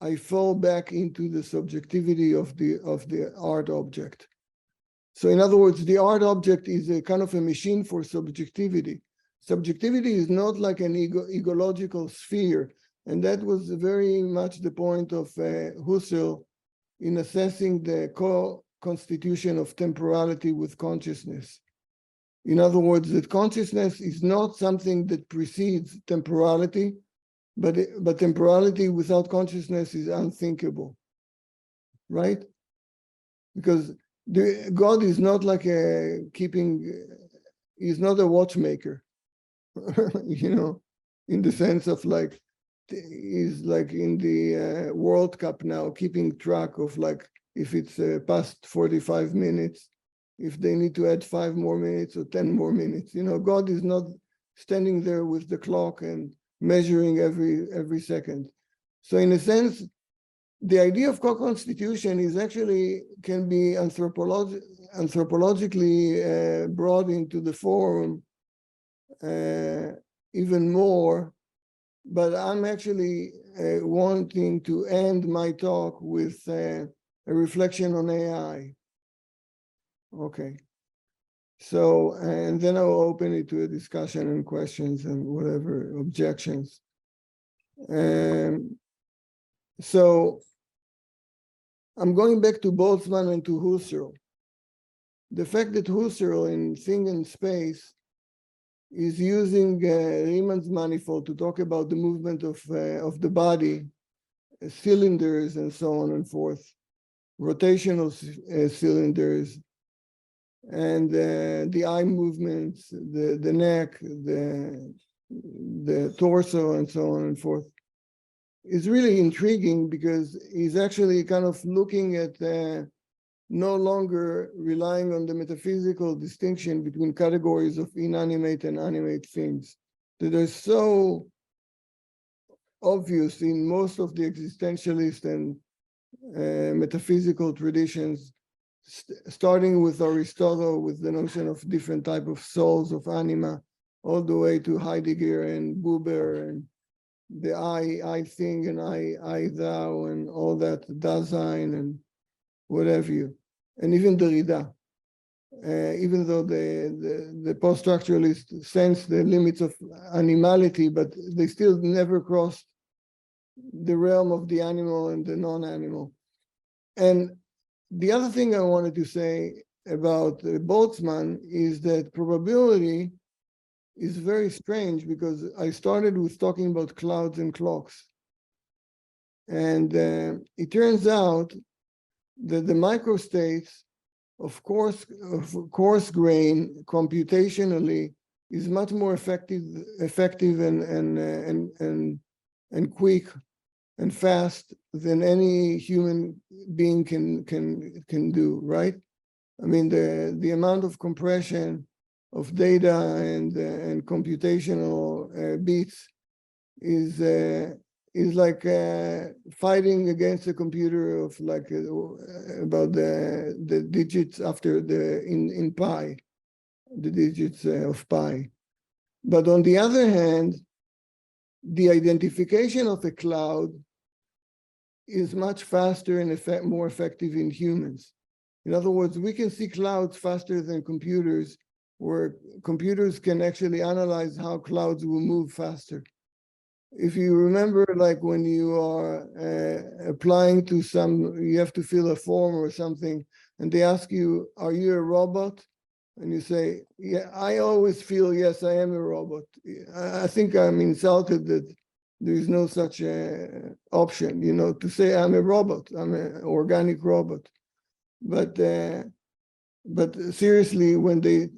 Speaker 1: I fall back into the subjectivity of the art object. So in other words, the art object is a kind of a machine for subjectivity. Subjectivity is not like an egological sphere. And that was very much the point of Husserl in assessing the co-constitution of temporality with consciousness. In other words, that consciousness is not something that precedes temporality, but temporality without consciousness is unthinkable, right? Because God is not like he's not a watchmaker, you know, in the sense of like, he's like in the World Cup now, keeping track of like, if it's past 45 minutes, if they need to add 5 more minutes or 10 more minutes. You know, God is not standing there with the clock and measuring every second. So in a sense, the idea of co-constitution is actually can be anthropologically brought into the forum even more. But I'm actually wanting to end my talk with a reflection on AI. Okay. So, and then I'll open it to a discussion and questions and whatever objections. So I'm going back to Boltzmann and to Husserl. The fact that Husserl in Thing and Space is using Riemann's manifold to talk about the movement of the body, cylinders and so on and forth, rotational cylinders, and the eye movements, the neck, the torso, and so on and forth, is really intriguing because he's actually kind of looking at no longer relying on the metaphysical distinction between categories of inanimate and animate things that are so obvious in most of the existentialist and metaphysical traditions, starting with Aristotle, with the notion of different type of souls of anima, all the way to Heidegger and Buber and the I thing and I thou and all that, Dasein and whatever you, and even Derrida. Even though the post-structuralists sense the limits of animality, but they still never crossed the realm of the animal and the non-animal. And the other thing I wanted to say about Boltzmann is that probability is very strange because I started with talking about clouds and clocks. And it turns out that the microstates of course grain computationally is much more effective and quick and fast than any human being can do, right? I mean, the amount of compression of data and computational bits is like fighting against a computer of like about the digits after in pi, the digits of pi. But on the other hand, the identification of a cloud is much faster and more effective in humans. In other words, we can see clouds faster than computers, where computers can actually analyze how clouds will move faster. If you remember, like when you are applying to you have to fill a form or something, and they ask you, are you a robot? And you say, yeah, I always feel, yes, I am a robot. I think I'm insulted that there is no such option, you know, to say I'm a robot, I'm an organic robot. But seriously, when they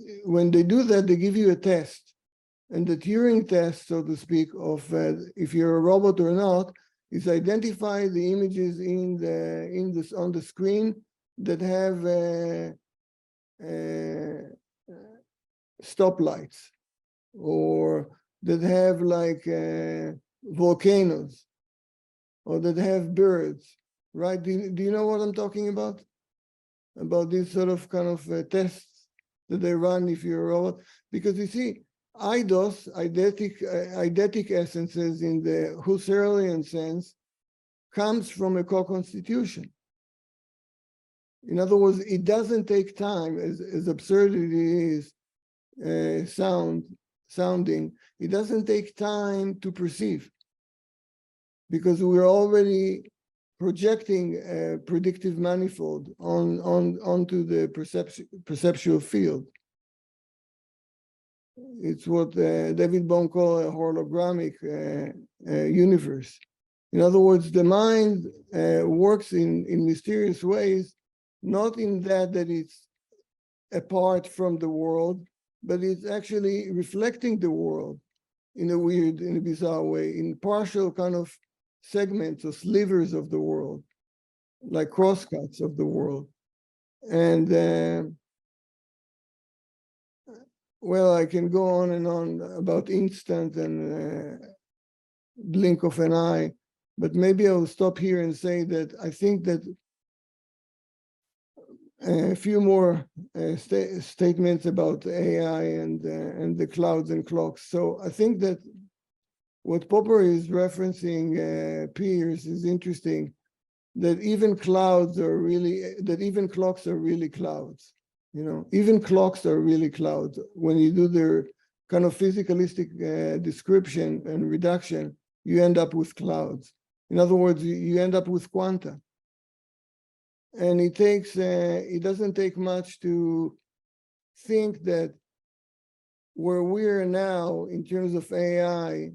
Speaker 1: do that, they give you a test. And the Turing test, so to speak, of if you're a robot or not, is identify the images on the screen that have stoplights, or that have like volcanoes, or that have birds, right? Do you know what I'm talking about? About this sort of kind of tests that they run if you're a robot? Because you see, eidos, eidetic essences in the Husserlian sense, comes from a co-constitution. In other words, it doesn't take time, as absurd it is sounding, it doesn't take time to perceive, because we're already projecting a predictive manifold onto the perceptual field. It's what David Bohm called a hologramic universe. In other words, the mind works in mysterious ways, not in that it's apart from the world, but it's actually reflecting the world in a bizarre way, in partial kind of segments or slivers of the world, like crosscuts of the world. And well, I can go on and on about instant and blink of an eye, but maybe I'll stop here and say that I think that a few more statements about AI and the clouds and clocks. So I think that what Popper is referencing, Pierce, is interesting, that even clouds are really, that even clocks are really clouds. You know, even clocks are really clouds. When you do their kind of physicalistic description and reduction, you end up with clouds. In other words, you end up with quanta. And it doesn't take much to think that where we are now in terms of AI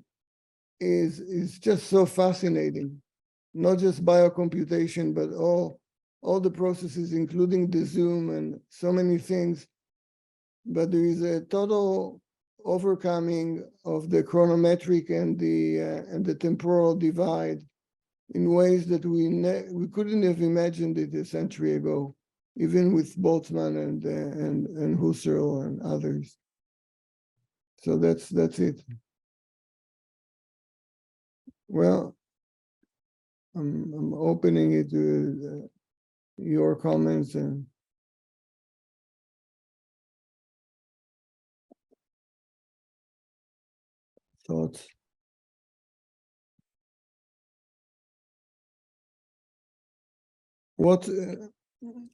Speaker 1: is just so fascinating. Not just biocomputation, but all the processes, including the Zoom and so many things. But there is a total overcoming of the chronometric and the temporal divide in ways that we couldn't have imagined it a century ago, even with Boltzmann and Husserl and others. So that's it. Well, I'm opening it to your comments and thoughts. What's an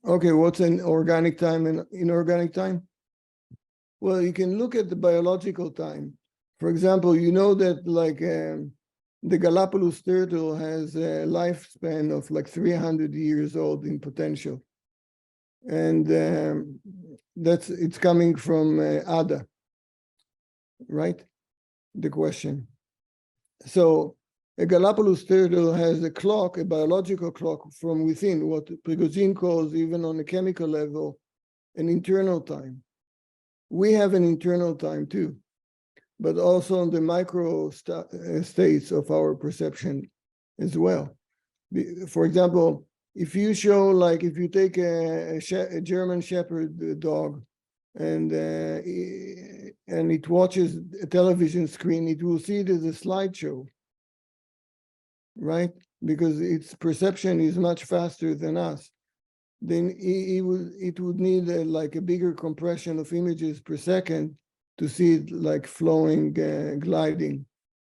Speaker 1: organic time and inorganic time? Well, you can look at the biological time. For example, you know that like the Galapagos turtle has a lifespan of like 300 years old in potential. And it's coming from Ada, right? The question. So a Galapagos turtle has a clock, a biological clock from within, what Prigogine calls, even on a chemical level, an internal time. We have an internal time too, but also on the micro states of our perception as well. For example, if you take a German Shepherd dog and it watches a television screen, it will see it as a slideshow, right? Because its perception is much faster than us. Then it would need like a bigger compression of images per second to see it like flowing, gliding,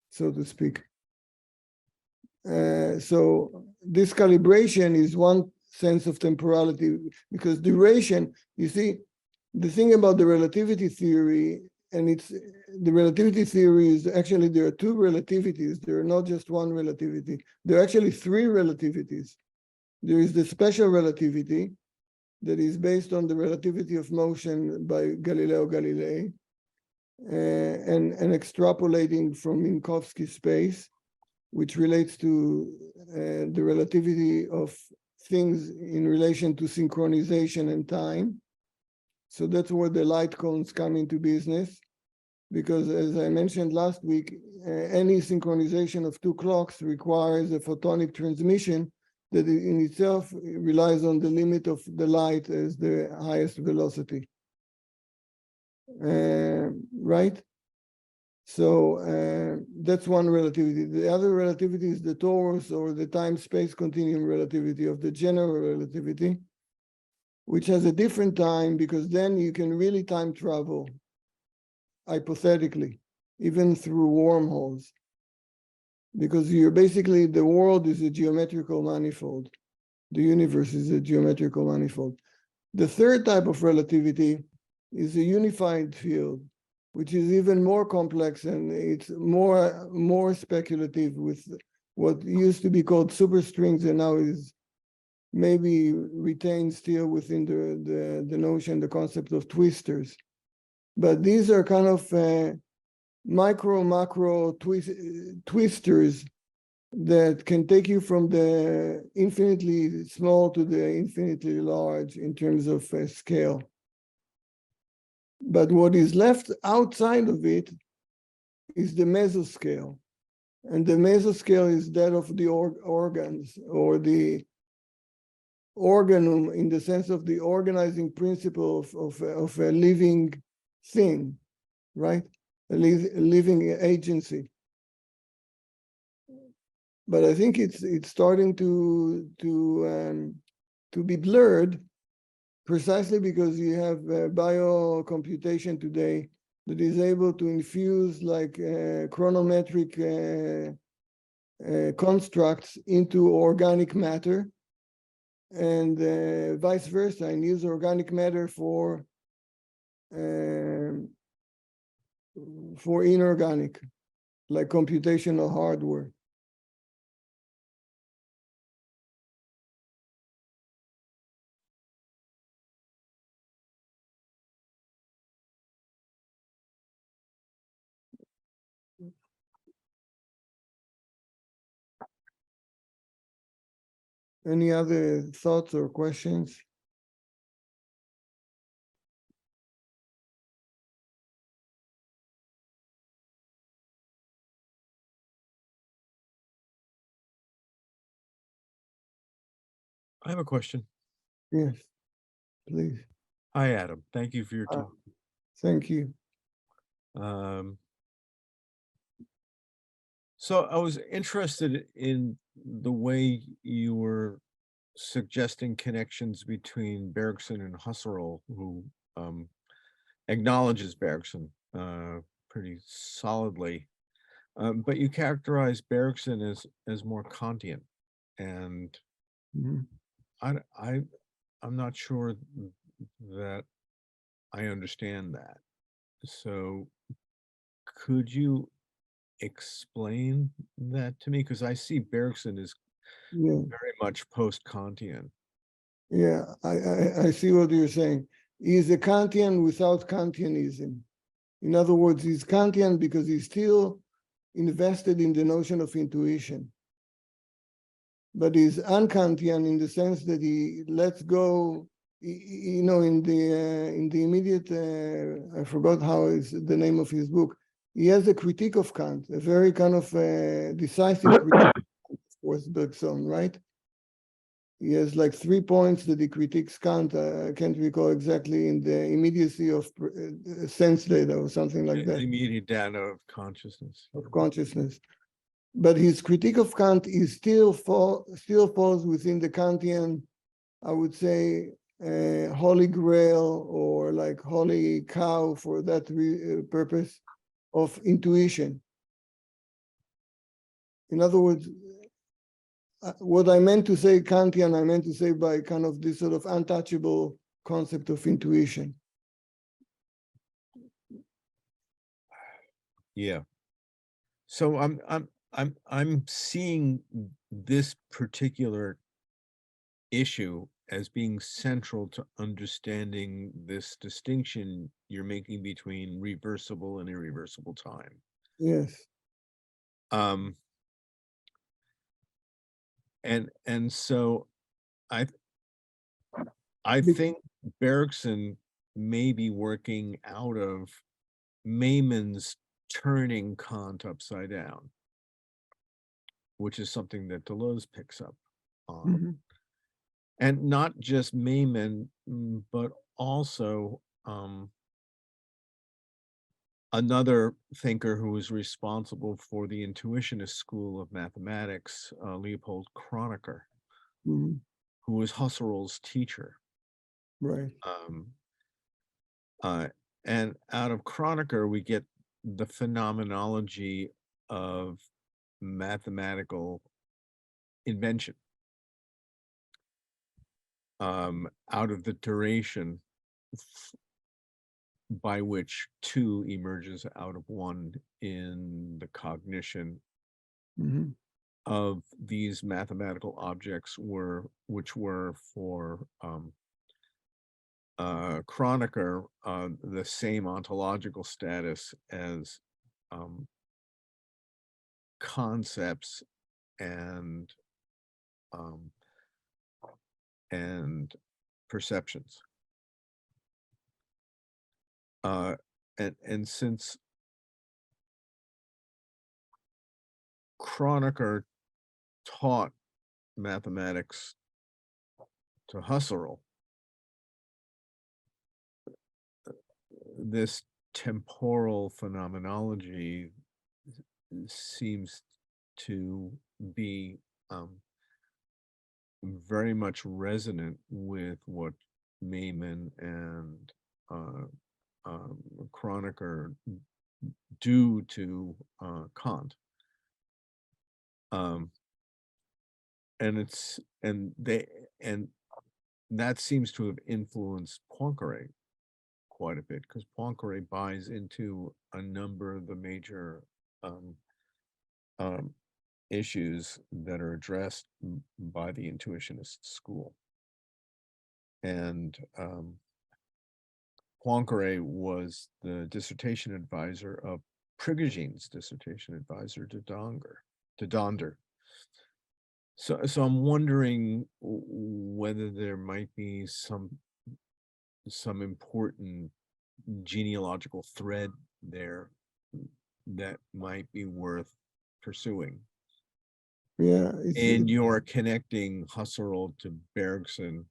Speaker 1: so to speak. So this calibration is one sense of temporality, because duration, you see, the thing about the relativity theory, and the relativity theory is actually, there are two relativities. There are not just one relativity. There are actually three relativities. There is the special relativity that is based on the relativity of motion by Galileo Galilei, and extrapolating from Minkowski space, which relates to the relativity of things in relation to synchronization and time. So that's where the light cones come into business, because as I mentioned last week, any synchronization of two clocks requires a photonic transmission that in itself relies on the limit of the light as the highest velocity. right? So that's one relativity. The other relativity is the torus, or the time-space continuum relativity of the general relativity, which has a different time, because then you can really time travel, hypothetically, even through wormholes. Because you're basically, the world is a geometrical manifold. The universe is a geometrical manifold. The third type of relativity is a unified field, which is even more complex, and it's more speculative, with what used to be called superstrings and now is maybe retained still within the notion, the concept of twisters. But these are kind of micro, macro twisters that can take you from the infinitely small to the infinitely large in terms of scale. But what is left outside of it is the mesoscale. And the mesoscale is that of the organs, or the organum, in the sense of the organizing principle of a living thing, right? A living agency. But I think it's starting to be blurred, precisely because you have biocomputation today that is able to infuse like chronometric constructs into organic matter, and vice versa, and use organic matter for inorganic, like computational hardware. Any other thoughts or questions?
Speaker 2: I have a question.
Speaker 1: Yes, please.
Speaker 2: Hi, Adam. Thank you for your talk.
Speaker 1: Thank you.
Speaker 2: So I was interested in the way you were suggesting connections between Bergson and Husserl, who acknowledges Bergson pretty solidly. But you characterize Bergson as more Kantian, and I'm not sure that I understand that. So could you explain that to me? Because I see Bergson as very much post-Kantian.
Speaker 1: Yeah, I see what you're saying. He's a Kantian without Kantianism. In other words, he's Kantian because he's still invested in the notion of intuition. But he's un-Kantian in the sense that he lets go, you know, in the immediate, I forgot how is the name of his book. He has a critique of Kant, a very kind of decisive critique, of course, Bergson, right? He has like 3 points that he critiques Kant. I can't recall exactly, in the immediacy of sense data or something like that.
Speaker 2: Immediate data of consciousness.
Speaker 1: Of consciousness. But his critique of Kant is still falls within the Kantian, I would say, holy grail, or like holy cow, for that purpose, of intuition. In other words, what I meant to say Kantian, I meant to say by kind of this sort of untouchable concept of intuition.
Speaker 2: Yeah. So I'm seeing this particular issue as being central to understanding this distinction you're making between reversible and irreversible time.
Speaker 1: Yes.
Speaker 2: And so I think Bergson may be working out of Maimond's turning Kant upside down, which is something that Deleuze picks up on. And not just Maimond, but also another thinker who was responsible for the intuitionist school of mathematics, Leopold Kronecker,
Speaker 1: Mhm.
Speaker 2: who was Husserl's teacher.
Speaker 1: Right.
Speaker 2: And out of Kronecker, we get the phenomenology of mathematical invention. Out of the duration by which two emerges out of one in the cognition
Speaker 1: Mhm.
Speaker 2: of these mathematical objects which were for Kronecker the same ontological status as concepts and um, and perceptions. And since Kronecker taught mathematics to Husserl, this temporal phenomenology seems to be very much resonant with what Maiman and Kronecker do to Kant. And that seems to have influenced Poincaré quite a bit, because Poincaré buys into a number of the major issues that are addressed by the intuitionist school. And Poincaré was the dissertation advisor of Prigogéne's dissertation advisor to Donder. So I'm wondering whether there might be some important genealogical thread there that might be worth pursuing.
Speaker 1: Yeah.
Speaker 2: And you're connecting Husserl to Bergson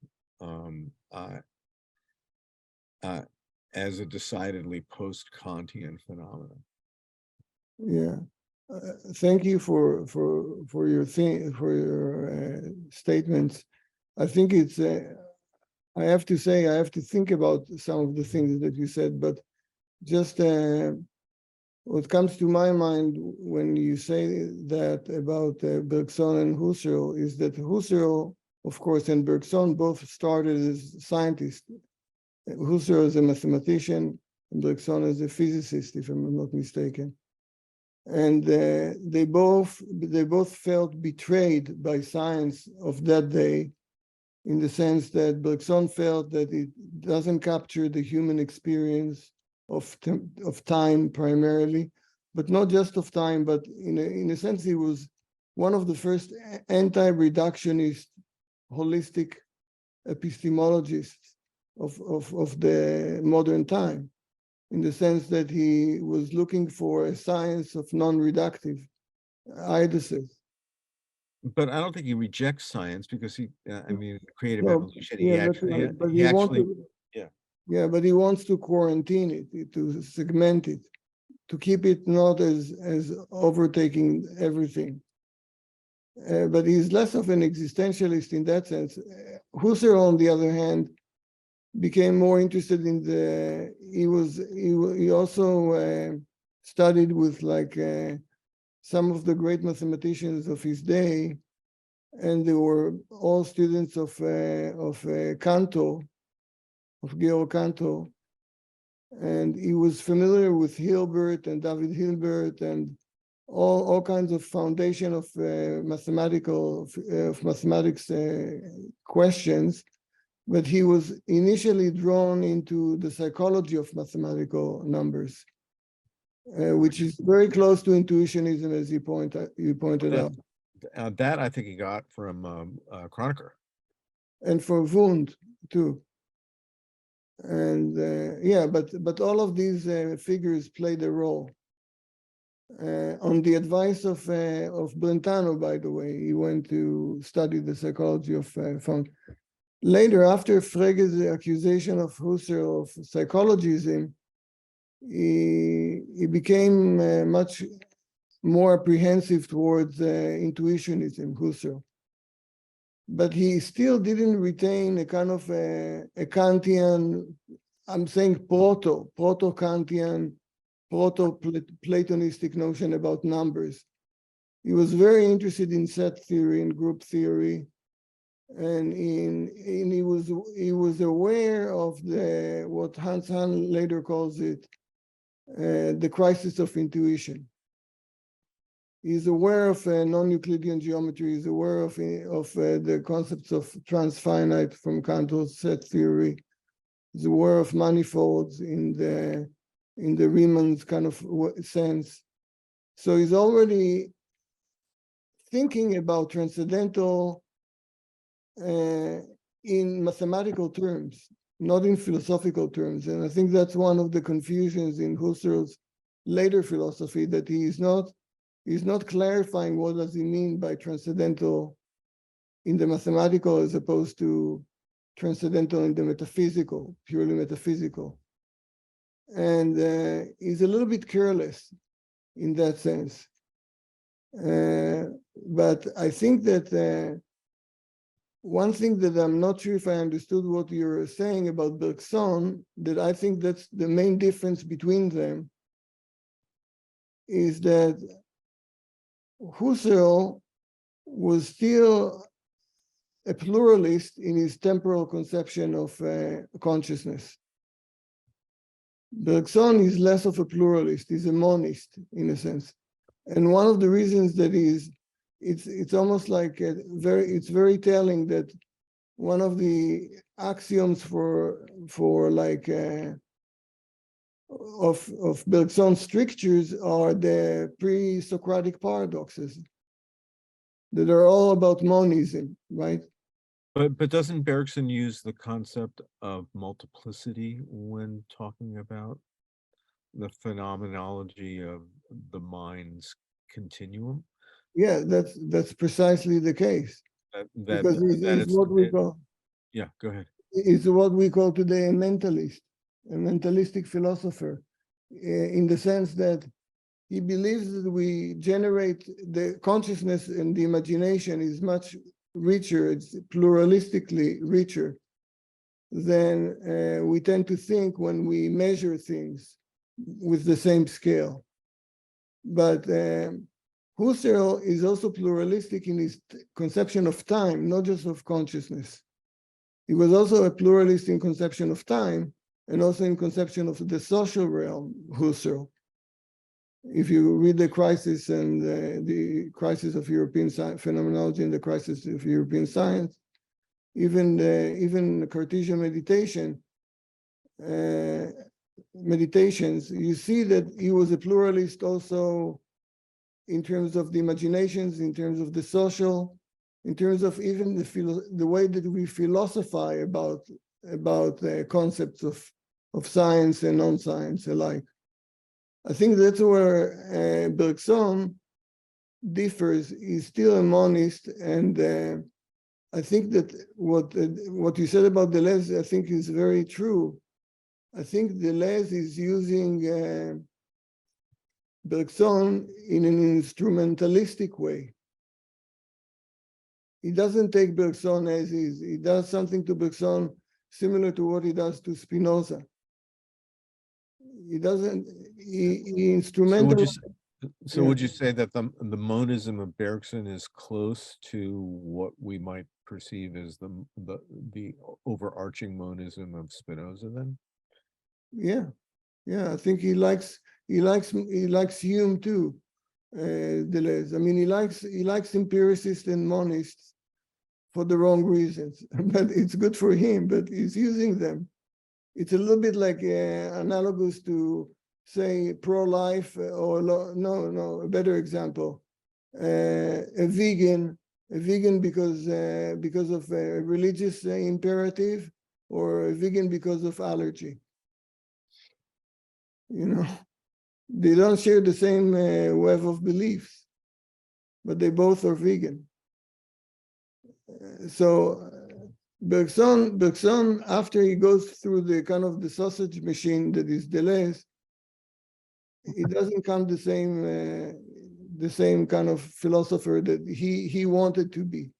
Speaker 2: as a decidedly post-Kantian phenomenon.
Speaker 1: Yeah. Thank you for your statements. I think it's. I have to say, I have to think about some of the things that you said, but just what comes to my mind when you say that about Bergson and Husserl is that Husserl, of course, and Bergson both started as scientists. Husserl is a mathematician, and Bergson is a physicist, if I'm not mistaken. And they both felt betrayed by science of that day, in the sense that Bergson felt that it doesn't capture the human experience of time primarily, but not just of time, but in a sense, he was one of the first anti-reductionist holistic epistemologists of the modern time, in the sense that he was looking for a science of non-reductive idices.
Speaker 2: But I don't think he rejects science, because creative
Speaker 1: No,
Speaker 2: evolution,
Speaker 1: yeah, but he wants to, yeah, but he wants to quarantine it, to segment it, to keep it not as overtaking everything. But he's less of an existentialist in that sense. Husserl, on the other hand, became more interested in he also studied with some of the great mathematicians of his day, and they were all students of Cantor, of Georg Cantor, and he was familiar with Hilbert and David Hilbert and all kinds of foundation of mathematics questions. But he was initially drawn into the psychology of mathematical numbers, which is very close to intuitionism, as you pointed out.
Speaker 2: That I think he got from Kronecker.
Speaker 1: And for Wundt too. And yeah, but all of these figures played a role. On the advice of Brentano, by the way, he went to study the psychology of funk. Later, after Frege's accusation of Husserl of psychologism, he became much more apprehensive towards intuitionism, Husserl. But he still didn't retain a kind of a Kantian, I'm saying proto-Kantian, proto-Platonistic notion about numbers. He was very interested in set theory and group theory, and he was aware of what Hans Hahn later calls it, the crisis of intuition. He's aware of non-Euclidean geometry. He's aware of the concepts of transfinite from Cantor's set theory. He's aware of manifolds in the Riemann's kind of sense. So he's already thinking about transcendental in mathematical terms, not in philosophical terms. And I think that's one of the confusions in Husserl's later philosophy, that he's not clarifying what does he mean by transcendental in the mathematical as opposed to transcendental in the metaphysical, purely metaphysical. And he's a little bit careless in that sense. But I think that one thing that I'm not sure if I understood what you're saying about Bergson, that I think that's the main difference between them, is that Husserl was still a pluralist in his temporal conception of consciousness. Bergson is less of a pluralist, he's a monist in a sense. And one of the reasons that it's almost like it's very telling that one of the axioms for like of Bergson's strictures are the pre-Socratic paradoxes that are all about monism, right?
Speaker 2: But doesn't Bergson use the concept of multiplicity when talking about the phenomenology of the mind's continuum?
Speaker 1: Yeah, that's precisely the case. Because it's what we call,
Speaker 2: yeah, go ahead.
Speaker 1: It's what we call today a mentalist, a mentalistic philosopher, in the sense that he believes that we generate the consciousness, and the imagination is much richer, it's pluralistically richer than we tend to think when we measure things with the same scale. But Husserl is also pluralistic in his conception of time, not just of consciousness. He was also a pluralist in conception of time, and also in conception of the social realm, Husserl. If you read the crisis and the crisis of European phenomenology and the crisis of European science, even Cartesian meditations, you see that he was a pluralist also in terms of the imaginations, in terms of the social, in terms of even the way that we philosophize about concepts of science and non-science alike. I think that's where Bergson differs. He's still a monist, and I think that what you said about Deleuze, I think is very true. I think Deleuze is using Bergson in an instrumentalistic way. He doesn't take Bergson as is. He does something to Bergson similar to what he does to Spinoza. He doesn't, he instrumental.
Speaker 2: So would you say that the monism of Bergson is close to what we might perceive as the overarching monism of Spinoza then?
Speaker 1: Yeah, I think he likes Hume too, Deleuze. I mean, he likes empiricists and monists for the wrong reasons, but it's good for him, but he's using them. It's a little bit like analogous to, say, pro-life, or a better example, a vegan because of a religious imperative, or a vegan because of allergy. You know, they don't share the same web of beliefs, but they both are vegan. So Bergson, after he goes through the kind of the sausage machine that is Deleuze, It doesn't come the same kind of philosopher that he wanted to be.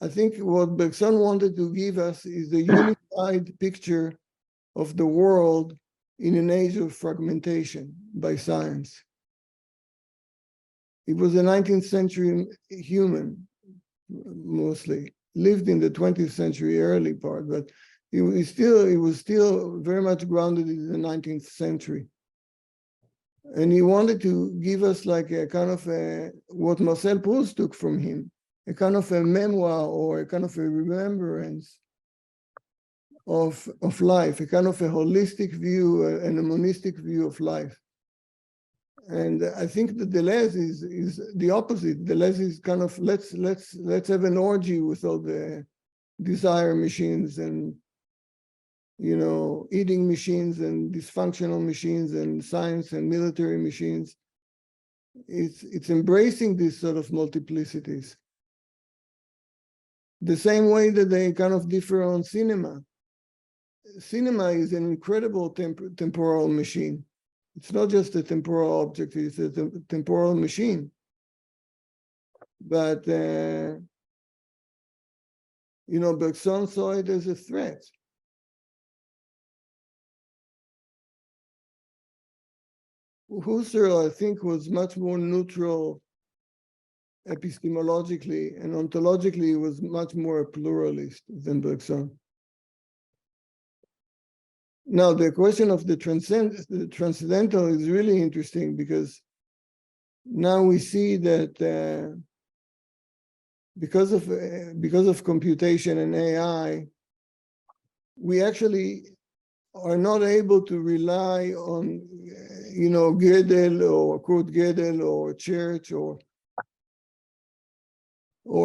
Speaker 1: I think what Bergson wanted to give us is a unified picture of the world in an age of fragmentation by science. He was a 19th century human, mostly, lived in the 20th century early part, but he was still very much grounded in the 19th century. And he wanted to give us like a kind of what Marcel Proust took from him, a kind of a memoir or a kind of a remembrance of life, a kind of a holistic view and a monistic view of life. And I think that Deleuze is the opposite. Deleuze is kind of let's have an orgy with all the desire machines and eating machines and dysfunctional machines and science and military machines. It's embracing these sort of multiplicities. The same way that they kind of differ on cinema. Cinema is an incredible temporal machine. It's not just a temporal object, it's a temporal machine. But, Bergson saw it as a threat. Husserl, I think, was much more neutral epistemologically, and ontologically was much more a pluralist than Bergson. Now, the question of the transcendental is really interesting because now we see that because of computation and AI, we actually are not able to rely on, Gödel or Kurt Gödel or Church or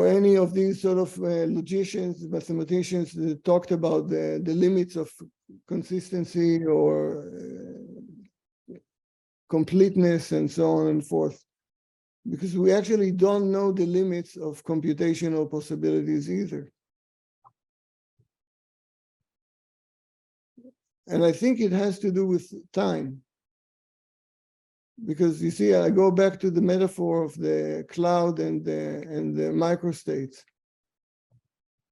Speaker 1: any of these sort of logicians, mathematicians that talked about the limits of consistency or completeness and so on and forth, because we actually don't know the limits of computational possibilities either. And I think it has to do with time. Because you see, I go back to the metaphor of the cloud and the microstates.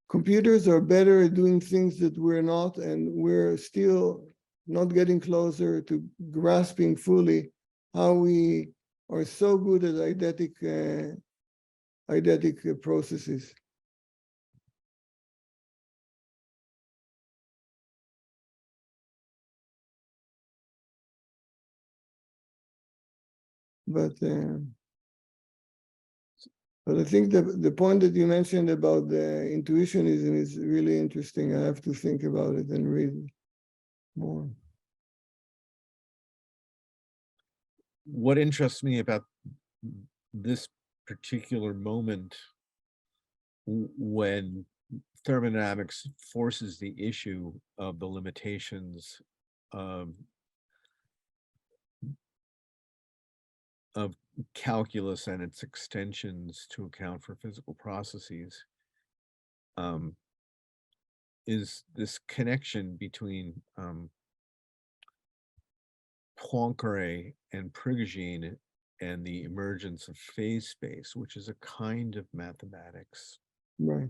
Speaker 1: Computers are better at doing things that we're not, and we're still not getting closer to grasping fully how we are so good at eidetic processes. But I think the point that you mentioned about the intuitionism is really interesting. I have to think about it and read more.
Speaker 2: What interests me about this particular moment when thermodynamics forces the issue of the limitations of calculus and its extensions to account for physical processes is this connection between Poincaré and Prigogine and the emergence of phase space, which is a kind of mathematics
Speaker 1: Right.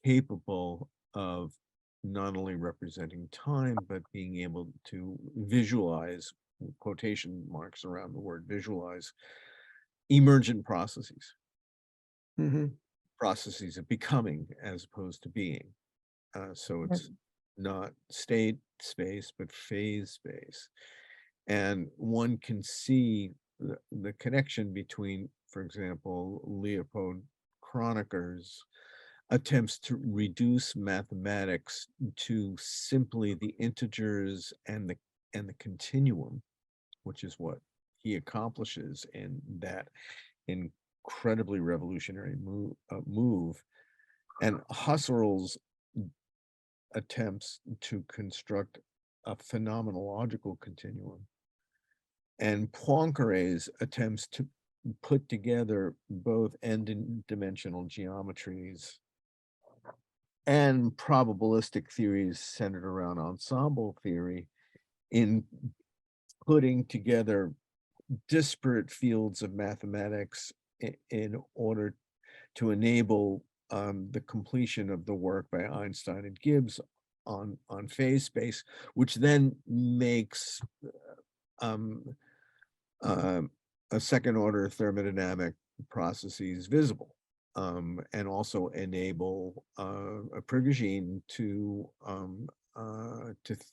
Speaker 2: capable of not only representing time, but being able to visualize, quotation marks around the word visualize, emergent processes, processes of becoming as opposed to being. So it's not state space, but phase space. And one can see the connection between, for example, Leopold Kroneker's attempts to reduce mathematics to simply the integers and the continuum, which is what he accomplishes in that incredibly revolutionary move, and Husserl's attempts to construct a phenomenological continuum, and Poincaré's attempts to put together both n-dimensional geometries and probabilistic theories centered around ensemble theory in putting together disparate fields of mathematics in order to enable the completion of the work by Einstein and Gibbs on phase space, which then makes a second order thermodynamic processes visible, and also enable Prigogine to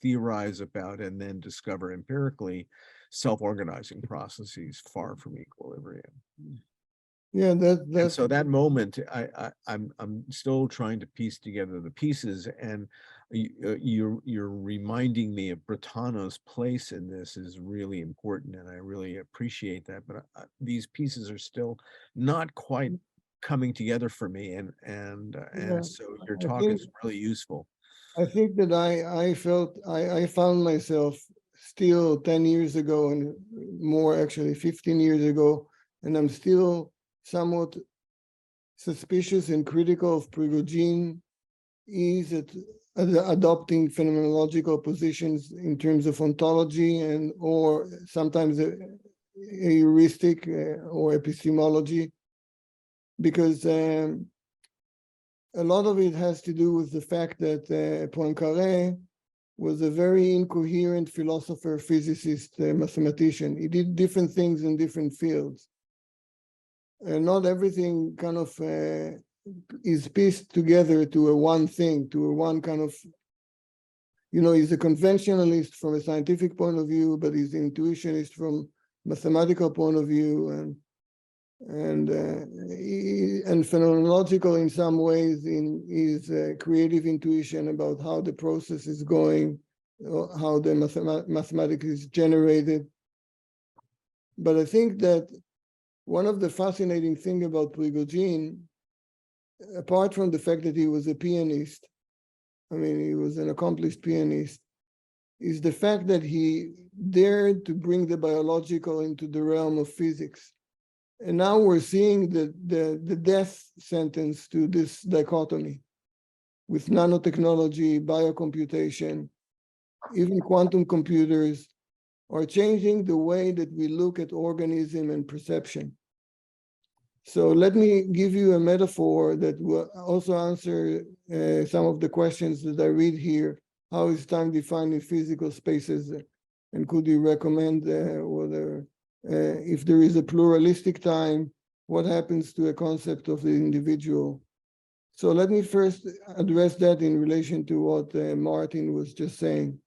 Speaker 2: theorize about and then discover empirically self-organizing processes far from equilibrium.
Speaker 1: Yeah,
Speaker 2: And so that moment, I'm still trying to piece together the pieces, and you're reminding me of Brentano's place in this is really important, and I really appreciate that. But
Speaker 1: Mm-hmm.
Speaker 2: these pieces are still not quite coming together for me, and
Speaker 1: Yeah,
Speaker 2: so your
Speaker 1: I
Speaker 2: talk
Speaker 1: think
Speaker 2: is really useful.
Speaker 1: I think that I found myself still 10 years ago and more actually 15 years ago, and I'm still somewhat suspicious and critical of Prigogine is at adopting phenomenological positions in terms of ontology and or sometimes a heuristic or epistemology, because a lot of it has to do with the fact that Poincaré was a very incoherent philosopher, physicist, mathematician. He did different things in different fields. And not everything kind of is pieced together to a one thing, to a one kind of, he's a conventionalist from a scientific point of view, but he's an intuitionist from mathematical point of view, and phenomenological in some ways in his creative intuition about how the process is going, how the mathematics is generated. But I think that one of the fascinating things about Prigogine, apart from the fact that he was a pianist, I mean, he was an accomplished pianist, is the fact that he dared to bring the biological into the realm of physics. And now we're seeing the death sentence to this dichotomy with nanotechnology, biocomputation, even quantum computers are changing the way that we look at organism and perception. So let me give you a metaphor that will also answer some of the questions that I read here. How is time defined in physical spaces? And could you recommend whether, if there is a pluralistic time, what happens to a concept of the individual? So let me first address that in relation to what Martin was just saying.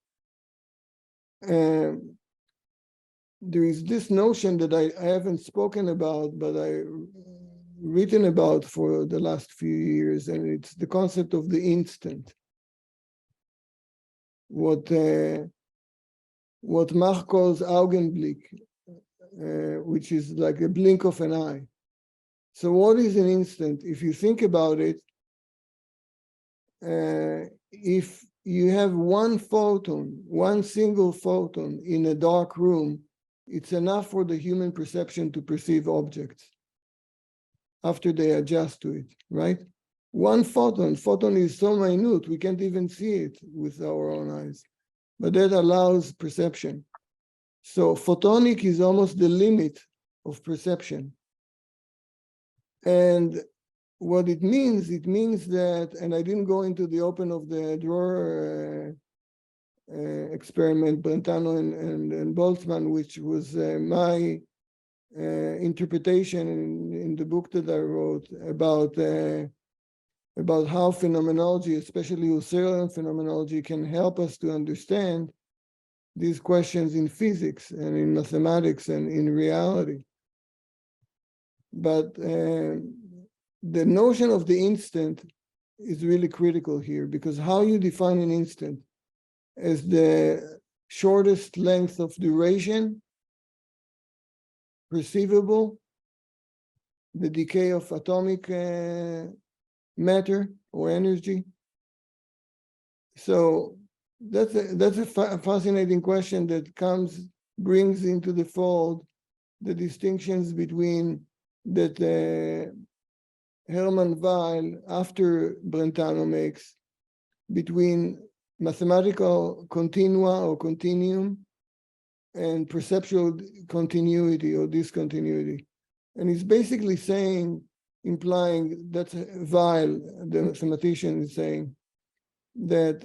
Speaker 1: There is this notion that I haven't spoken about, but I written about for the last few years, and it's the concept of the instant. What Mach calls Augenblick, which is like a blink of an eye. So what is an instant? If you think about it, if you have one photon, one single photon in a dark room, it's enough for the human perception to perceive objects after they adjust to it, right? One photon is so minute, we can't even see it with our own eyes, but that allows perception. So photonic is almost the limit of perception. And what it means that, and I didn't go into the open of the drawer experiment, Brentano and Boltzmann, which was my interpretation in the book that I wrote about how phenomenology, especially Husserlian phenomenology, can help us to understand these questions in physics and in mathematics and in reality. But the notion of the instant is really critical here, because how you define an instant as the shortest length of duration perceivable, the decay of atomic matter or energy. So that's a fascinating question that brings into the fold the distinctions between that Hermann Weyl, after Brentano, makes between mathematical continua or continuum and perceptual continuity or discontinuity. And he's basically saying, implying that Weil, the mathematician, is saying that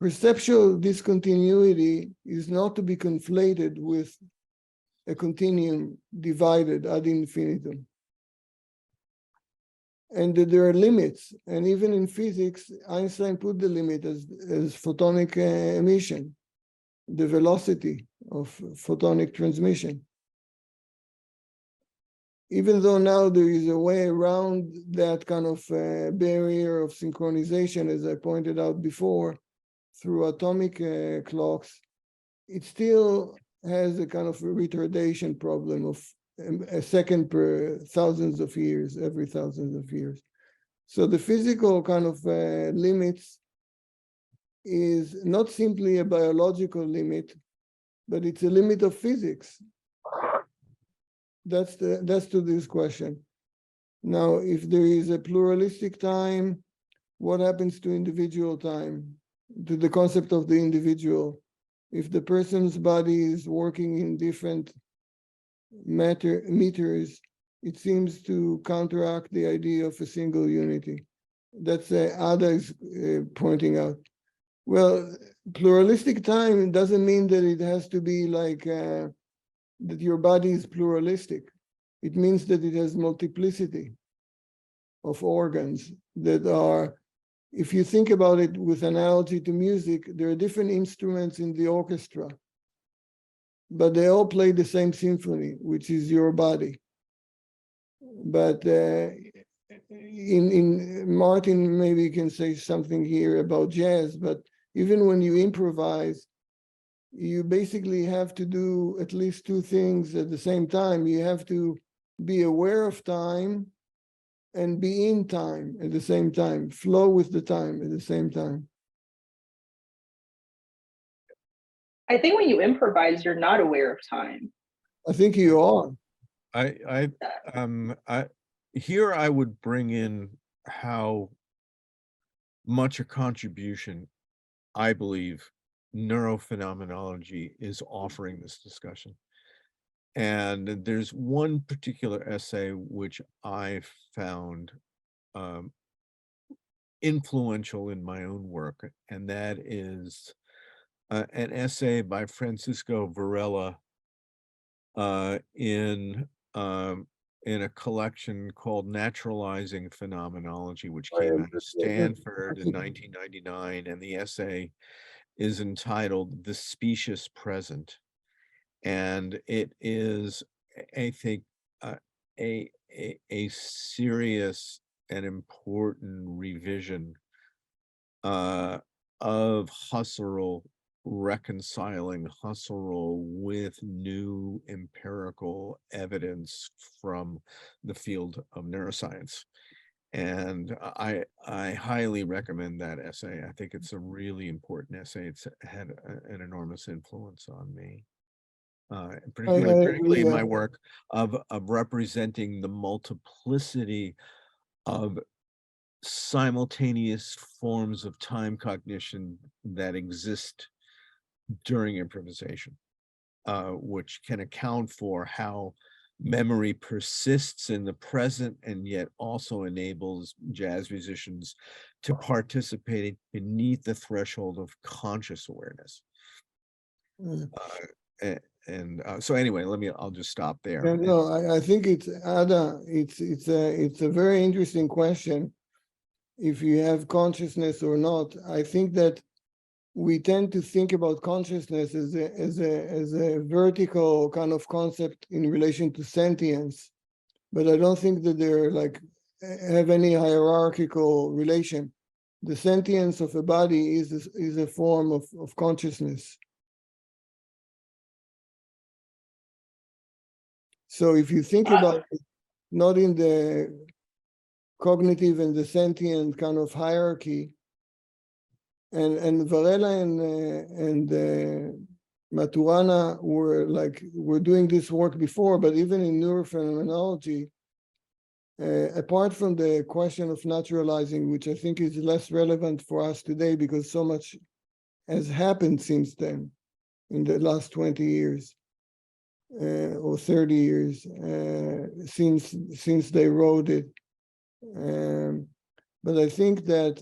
Speaker 1: perceptual discontinuity is not to be conflated with a continuum divided ad infinitum. And that there are limits. And even in physics, Einstein put the limit as photonic emission, the velocity of photonic transmission. Even though now there is a way around that kind of barrier of synchronization, as I pointed out before, through atomic clocks, it still has a kind of retardation problem of a second per thousands of years, every thousands of years. So the physical kind of limits is not simply a biological limit, but it's a limit of physics. That's to this question. Now, if there is a pluralistic time, what happens to individual time, to the concept of the individual? If the person's body is working in different meters, it seems to counteract the idea of a single unity. That's Ada is pointing out. Well, pluralistic time doesn't mean that it has to be like that your body is pluralistic. It means that it has multiplicity of organs that are, if you think about it with analogy to music, there are different instruments in the orchestra, but they all play the same symphony, which is your body. But in Martin maybe can say something here about jazz, but even when you improvise, you basically have to do at least two things at the same time. You have to be aware of time and be in time at the same time, flow with the time at the same time.
Speaker 3: I think when you improvise, you're not aware of time.
Speaker 1: I think you are.
Speaker 2: Here I would bring in how much a contribution I believe neurophenomenology is offering this discussion. And there's one particular essay which I found influential in my own work, and that is an essay by Francisco Varela in a collection called Naturalizing Phenomenology, which came out of Stanford in 1999, and the essay is entitled The Specious Present. And it is, I think, a serious and important revision of Husserl, reconciling Husserl with new empirical evidence from the field of neuroscience. And I highly recommend that essay. I think it's a really important essay. It's had an enormous influence on me. Particularly in my work of representing the multiplicity of simultaneous forms of time cognition that exist during improvisation, which can account for how memory persists in the present and yet also enables jazz musicians to participate beneath the threshold of conscious awareness. So anyway, I'll just stop there.
Speaker 1: Yeah, no, I think it's Ada. It's a very interesting question. If you have consciousness or not, I think that we tend to think about consciousness as a vertical kind of concept in relation to sentience, but I don't think that they're like have any hierarchical relation. The sentience of a body is a form of consciousness. So if you think about it, not in the cognitive and the sentient kind of hierarchy, and Varela and Maturana were doing this work before, but even in neurophenomenology, apart from the question of naturalizing, which I think is less relevant for us today because so much has happened since then. in the last 20 years or 30 years since they wrote it. But I think that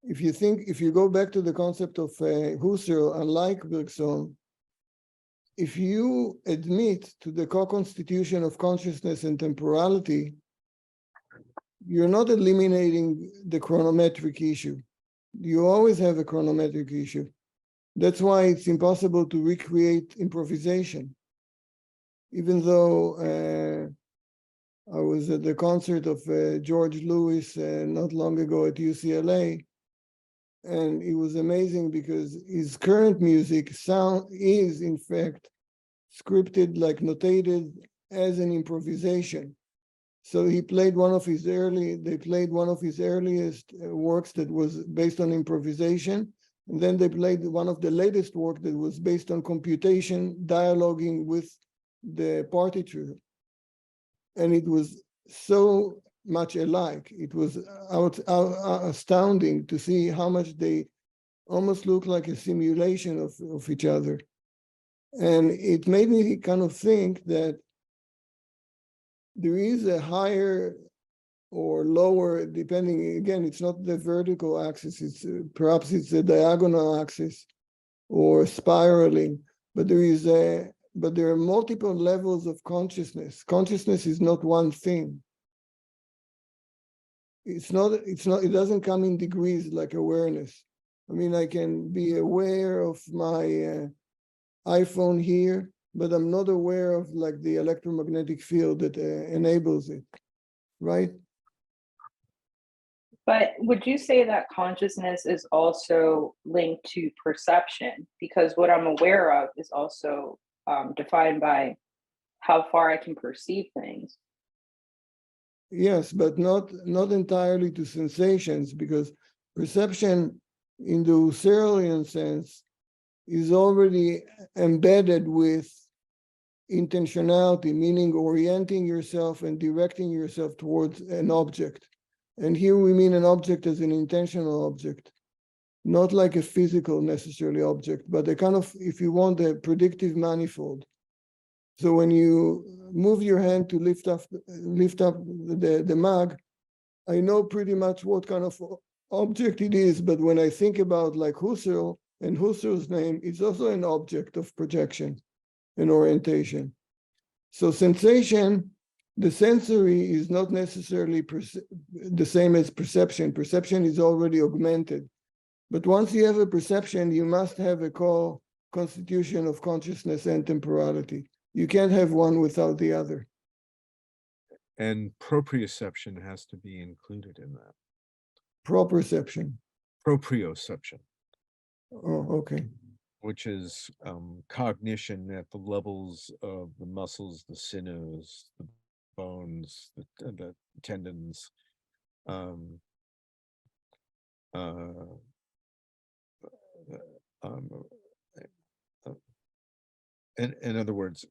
Speaker 1: if you go back to the concept of Husserl, unlike Bergson, if you admit to the co-constitution of consciousness and temporality, you're not eliminating the chronometric issue. You always have a chronometric issue. That's why it's impossible to recreate improvisation. Even though I was at the concert of George Lewis not long ago at UCLA, and it was amazing because his current music is in fact scripted, like notated as an improvisation. So they played one of his earliest works that was based on improvisation. And then they played one of the latest work that was based on computation, dialoguing with the partiture. And it was so much alike. It was astounding to see how much they almost look like a simulation of each other. And it made me kind of think that there is a higher or lower, depending, again, it's not the vertical axis, it's perhaps it's the diagonal axis or spiraling, but there are multiple levels of consciousness. Consciousness is not one thing. It doesn't come in degrees like awareness. I mean, I can be aware of my iPhone here, but I'm not aware of like the electromagnetic field that enables it, right?
Speaker 3: But would you say that consciousness is also linked to perception? Because what I'm aware of is also defined by how far I can perceive things.
Speaker 1: Yes, but not entirely to sensations, because perception in the Husserlian sense is already embedded with intentionality, meaning orienting yourself and directing yourself towards an object. And here we mean an object as an intentional object, not like a physical necessarily object, but a kind of, if you want, a predictive manifold. So when you move your hand to lift up the mug, I know pretty much what kind of object it is, but when I think about like Husserl and Husserl's name, it's also an object of projection and orientation. So sensation, the sensory is not necessarily the same as perception. Perception is already augmented. But once you have a perception, you must have a constitution of consciousness and temporality. You can't have one without the other.
Speaker 2: And proprioception has to be included in that.
Speaker 1: Proprioception.
Speaker 2: Proprioception.
Speaker 1: Oh, okay.
Speaker 2: Which is cognition at the levels of the muscles, the sinews, the bones, the tendons, in other words,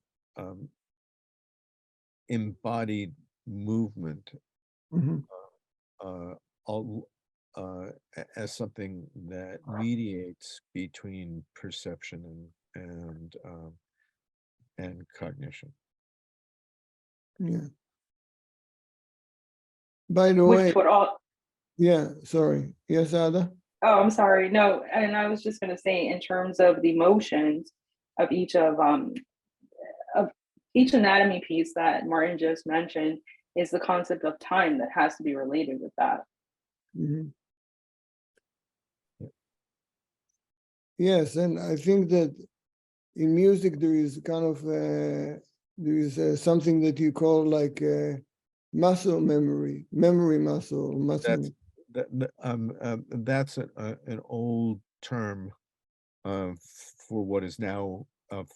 Speaker 2: embodied movement as something that mediates between perception and cognition.
Speaker 1: Yeah. By the
Speaker 3: Which
Speaker 1: way,
Speaker 3: would all.
Speaker 1: yeah, sorry. Yes, Ada?
Speaker 3: Oh, I'm sorry. No, and I was just going to say, in terms of the motions of each anatomy piece that Martin just mentioned, is the concept of time that has to be related with that.
Speaker 1: Mm-hmm. Yes, and I think that in music there is kind of something that you call like muscle memory muscle.
Speaker 2: That's an old term for what is now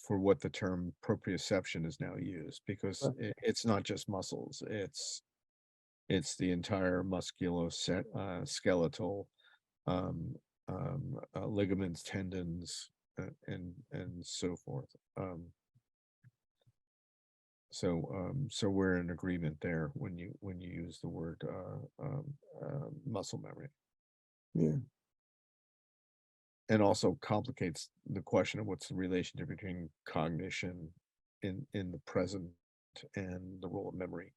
Speaker 2: for what the term proprioception is now used, because it's not just muscles, it's the entire musculoskeletal ligaments, tendons, and so forth. So we're in agreement there when you use the word muscle memory.
Speaker 1: Yeah.
Speaker 2: and also complicates the question of what's the relationship between cognition in the present and the role of memory.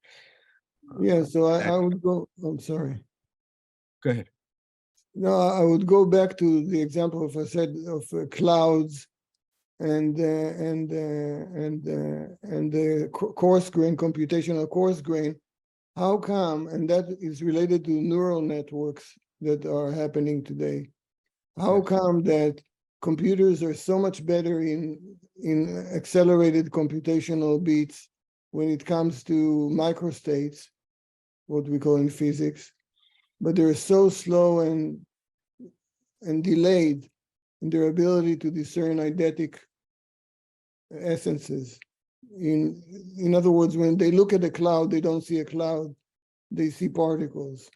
Speaker 1: Yeah, so I
Speaker 2: that-
Speaker 1: would go, I'm sorry.
Speaker 2: Go ahead.
Speaker 1: No, I would go back to the example of I said of clouds and the coarse grain, computational coarse grain. How come? And that is related to neural networks that are happening today. How
Speaker 2: Yes.
Speaker 1: come that computers are so much better in accelerated computational beats when it comes to microstates, what we call in physics, but they're so slow and delayed in their ability to discern eidetic essences. In other words, when they look at a cloud, they don't see a cloud, they see particles.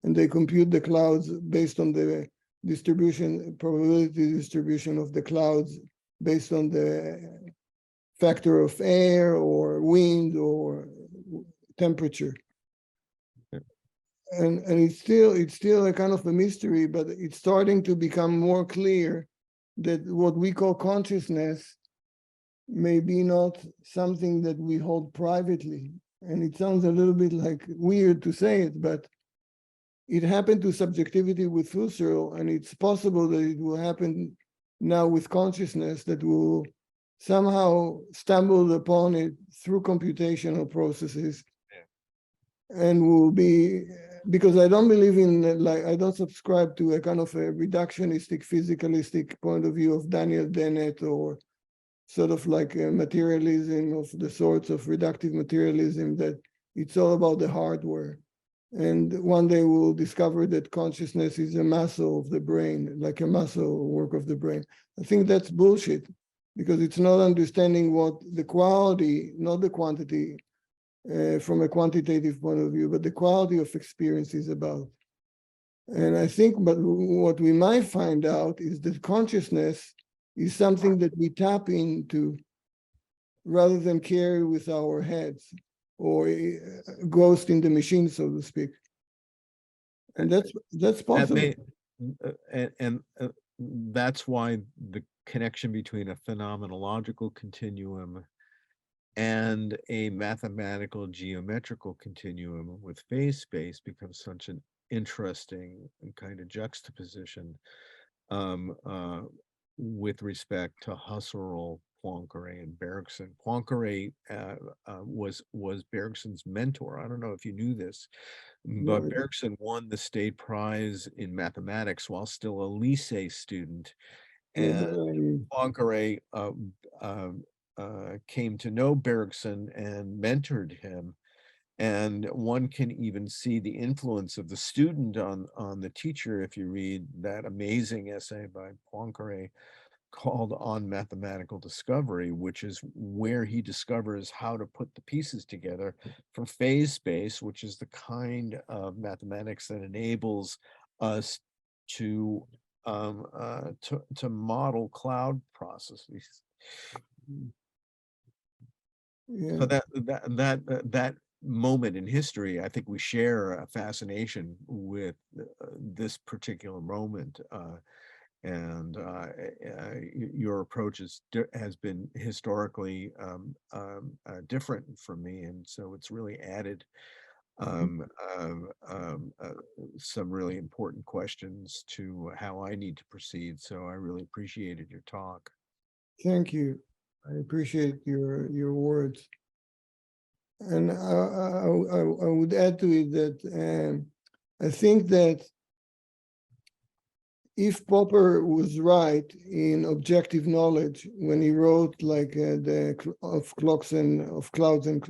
Speaker 1: And they compute the clouds based on the distribution, probability distribution of the clouds based on the factor of air or wind or temperature. And it's still a kind of a mystery, but it's starting to become more clear that what we call consciousness may be not something that we hold privately. And it sounds a little bit like weird to say it, but it happened to subjectivity with Husserl, and it's possible that it will happen now with consciousness, that will somehow stumble upon it through computational processes. Yeah. And will be, because I don't believe in, like, I don't subscribe to a kind of a reductionistic, physicalistic point of view of Daniel Dennett, or sort of like a materialism of the sorts of reductive materialism, that it's all about the hardware. And one day we'll discover that consciousness is a muscle of the brain, like a muscle work of the brain. I think that's bullshit, because it's not understanding what the quality, not the quantity, from a quantitative point of view, but the quality of experience is about. And I think, but what we might find out is that consciousness is something that we tap into rather than carry with our heads, or ghost in the machine, so to speak. And that's possible.
Speaker 2: That's why the connection between a phenomenological continuum and a mathematical geometrical continuum with phase space becomes such an interesting kind of juxtaposition with respect to Husserl, Poincaré, and Bergson. Poincaré was Bergson's mentor. I don't know if you knew this, but Bergson won the state prize in mathematics while still a lycée student. And Poincaré came to know Bergson and mentored him. And one can even see the influence of the student on the teacher if you read that amazing essay by Poincaré called On Mathematical Discovery, which is where he discovers how to put the pieces together for phase space, which is the kind of mathematics that enables us to model cloud processes.
Speaker 1: Yeah.
Speaker 2: So that moment in history, I think we share a fascination with this particular moment. And your approach has been historically different from me, and so it's really added some really important questions to how I need to proceed. So I really appreciated your talk.
Speaker 1: Thank you. I appreciate your words. And I would add to it that I think that if Popper was right in objective knowledge when he wrote like of clocks and of clouds and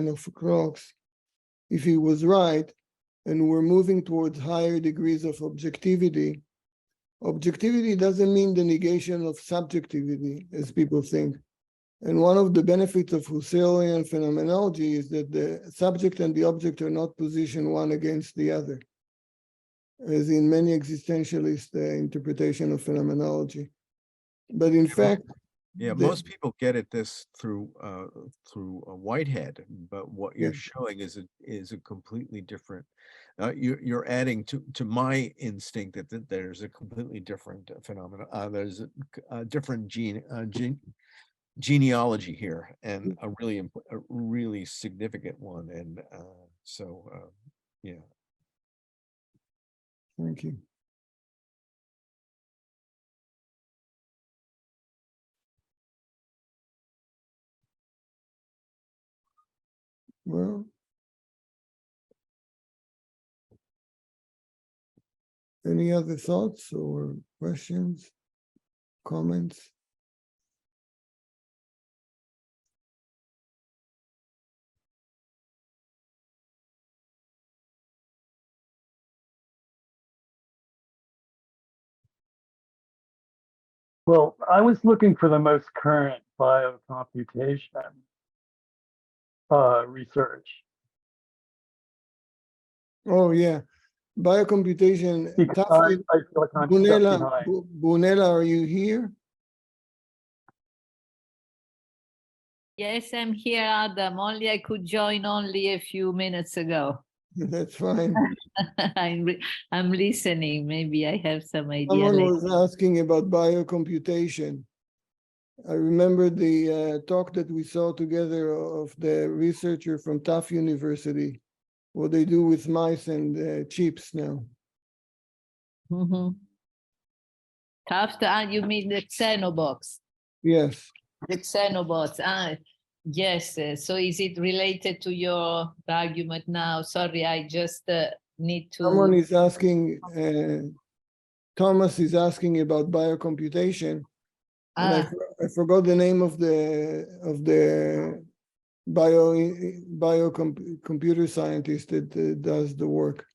Speaker 1: of clocks, if he was right, and we're moving towards higher degrees of objectivity, objectivity doesn't mean the negation of subjectivity, as people think. And one of the benefits of Husserlian phenomenology is that the subject and the object are not positioned one against the other, as in many existentialist interpretation of phenomenology. But in fact,
Speaker 2: most people get at this through Whitehead, but what you're showing is a completely different you're adding to my instinct that there's a completely different phenomena. There's a different genealogy here, and a really significant one. And yeah.
Speaker 1: Thank you. Well, any other thoughts or questions, comments?
Speaker 4: Well, I was looking for the most current biocomputation research.
Speaker 1: Oh, yeah. Biocomputation.
Speaker 4: Because
Speaker 1: Tafi,
Speaker 4: I feel like I'm stuck behind.
Speaker 1: Bunela, are you here?
Speaker 5: Yes, I'm here, Adam. Only I could join only a few minutes ago.
Speaker 1: That's fine.
Speaker 5: I'm listening. Maybe I have some idea
Speaker 1: Someone
Speaker 5: later.
Speaker 1: was asking about biocomputation. I remember the talk that we saw together of the researcher from Tufts University, what they do with mice and chips now.
Speaker 5: Mm-hmm. You mean the xenobots?
Speaker 1: Yes.
Speaker 5: The xenobots. Yes. So is it related to your argument now? Sorry, I just need to.
Speaker 1: Someone is asking, Thomas is asking about biocomputation. And I forgot the name of the computer scientist that does the work.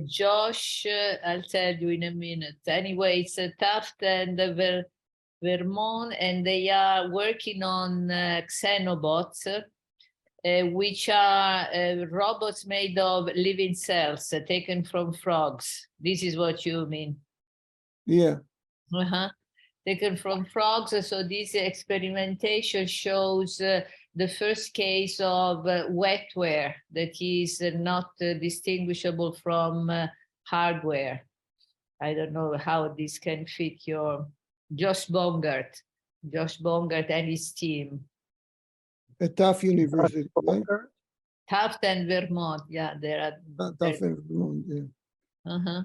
Speaker 5: Josh, I'll tell you in a minute. Anyway, it's Taft and Vermont, and they are working on xenobots, which are robots made of living cells taken from frogs. This is what you mean.
Speaker 1: Yeah.
Speaker 5: Taken from frogs. So this experimentation shows the first case of wetware that is not distinguishable from hardware. I don't know how this can fit your Josh Bongart and his team.
Speaker 1: At Tufts University, right?
Speaker 5: Taft and Vermont, yeah, there are.
Speaker 1: Tufts and Vermont, yeah.
Speaker 5: Uh-huh.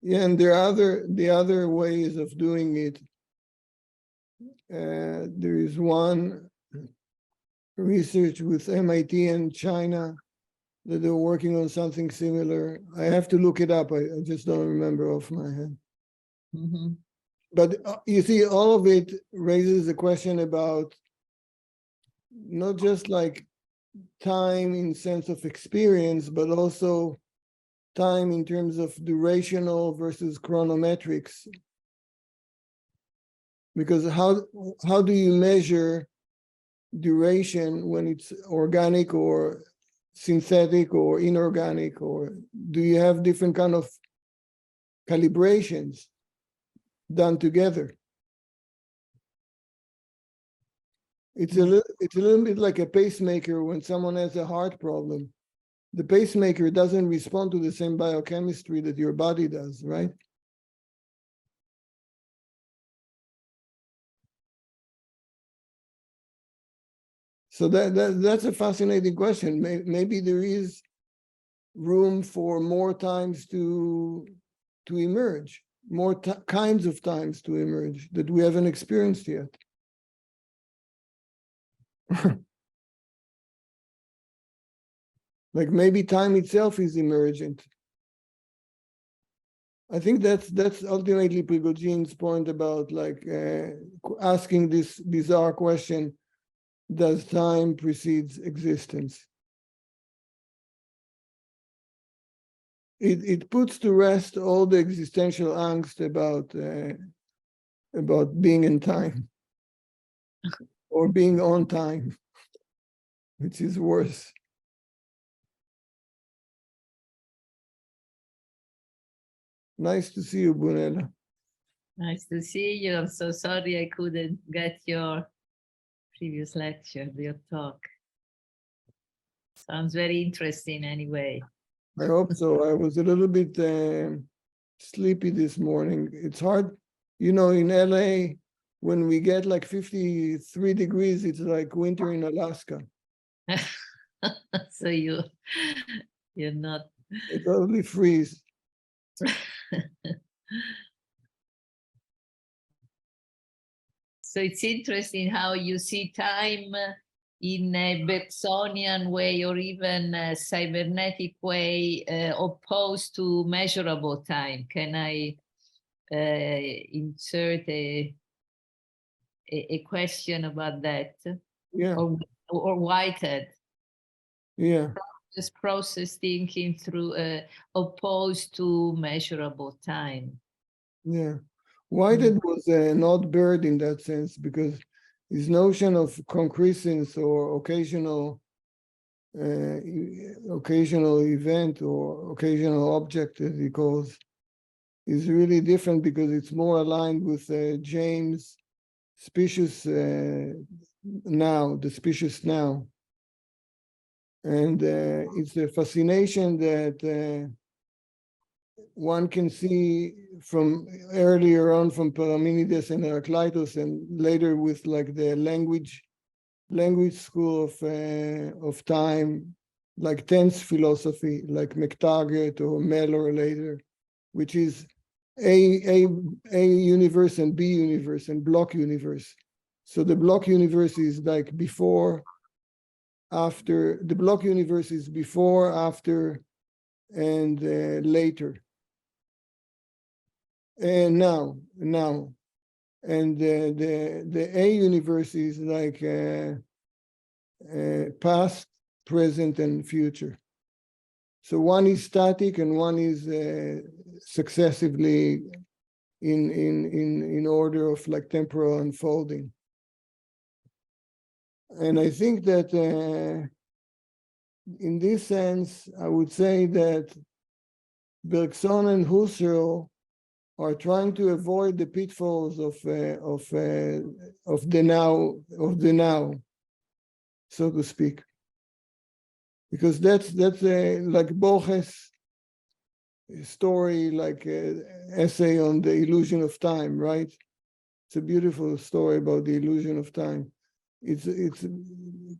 Speaker 1: Yeah, and there are the other ways of doing it. There is one research with MIT and China that they're working on something similar. I have to look it up. I just don't remember off my head.
Speaker 5: Mm-hmm.
Speaker 1: But you see, all of it raises the question about not just like time in sense of experience, but also time in terms of durational versus chronometrics. Because how do you measure duration when it's organic or synthetic or inorganic, or do you have different kind of calibrations done together? It's a little bit like a pacemaker. When someone has a heart problem, the pacemaker doesn't respond to the same biochemistry that your body does, right? So that's a fascinating question. Maybe there is room for more times to emerge, more kinds of times to emerge that we haven't experienced yet. Like maybe time itself is emergent. I think that's ultimately Prigogin's point about like asking this bizarre question: does time precedes existence? It puts to rest all the existential angst about being in time or being on time, which is worse. Nice to see you, Bunela.
Speaker 5: Nice to see you. I'm so sorry I couldn't get your previous lecture, your talk. Sounds very interesting anyway.
Speaker 1: I hope so. I was a little bit sleepy this morning. It's hard, in LA, when we get like 53 degrees, it's like winter in Alaska.
Speaker 5: So you're not.
Speaker 1: It totally freeze.
Speaker 5: So it's interesting how you see time in a Bergsonian way or even a cybernetic way opposed to measurable time. Can I insert a question about that?
Speaker 1: Yeah,
Speaker 5: Or Whitehead?
Speaker 1: yeah.
Speaker 5: This process thinking through opposed to measurable time.
Speaker 1: Yeah. Whitehead was an odd bird in that sense because his notion of concrescence or occasional event or occasional object, as he calls, is really different because it's more aligned with James' specious now, the specious now. And it's a fascination that one can see from earlier on from Parmenides and Heraclitus, and later with like the language school of time, like tense philosophy, like McTaggart or Mellor later, which is a universe and B universe and block universe. So the block universe is like before, after. The block universe is before, after, and later. And now, and the A universe is like past, present, and future. So one is static and one is successively in order of like temporal unfolding. And I think that in this sense, I would say that Bergson and Husserl are trying to avoid the pitfalls of the now, so to speak, because that's like Borges' story, like essay on the illusion of time, right? It's a beautiful story about the illusion of time. It's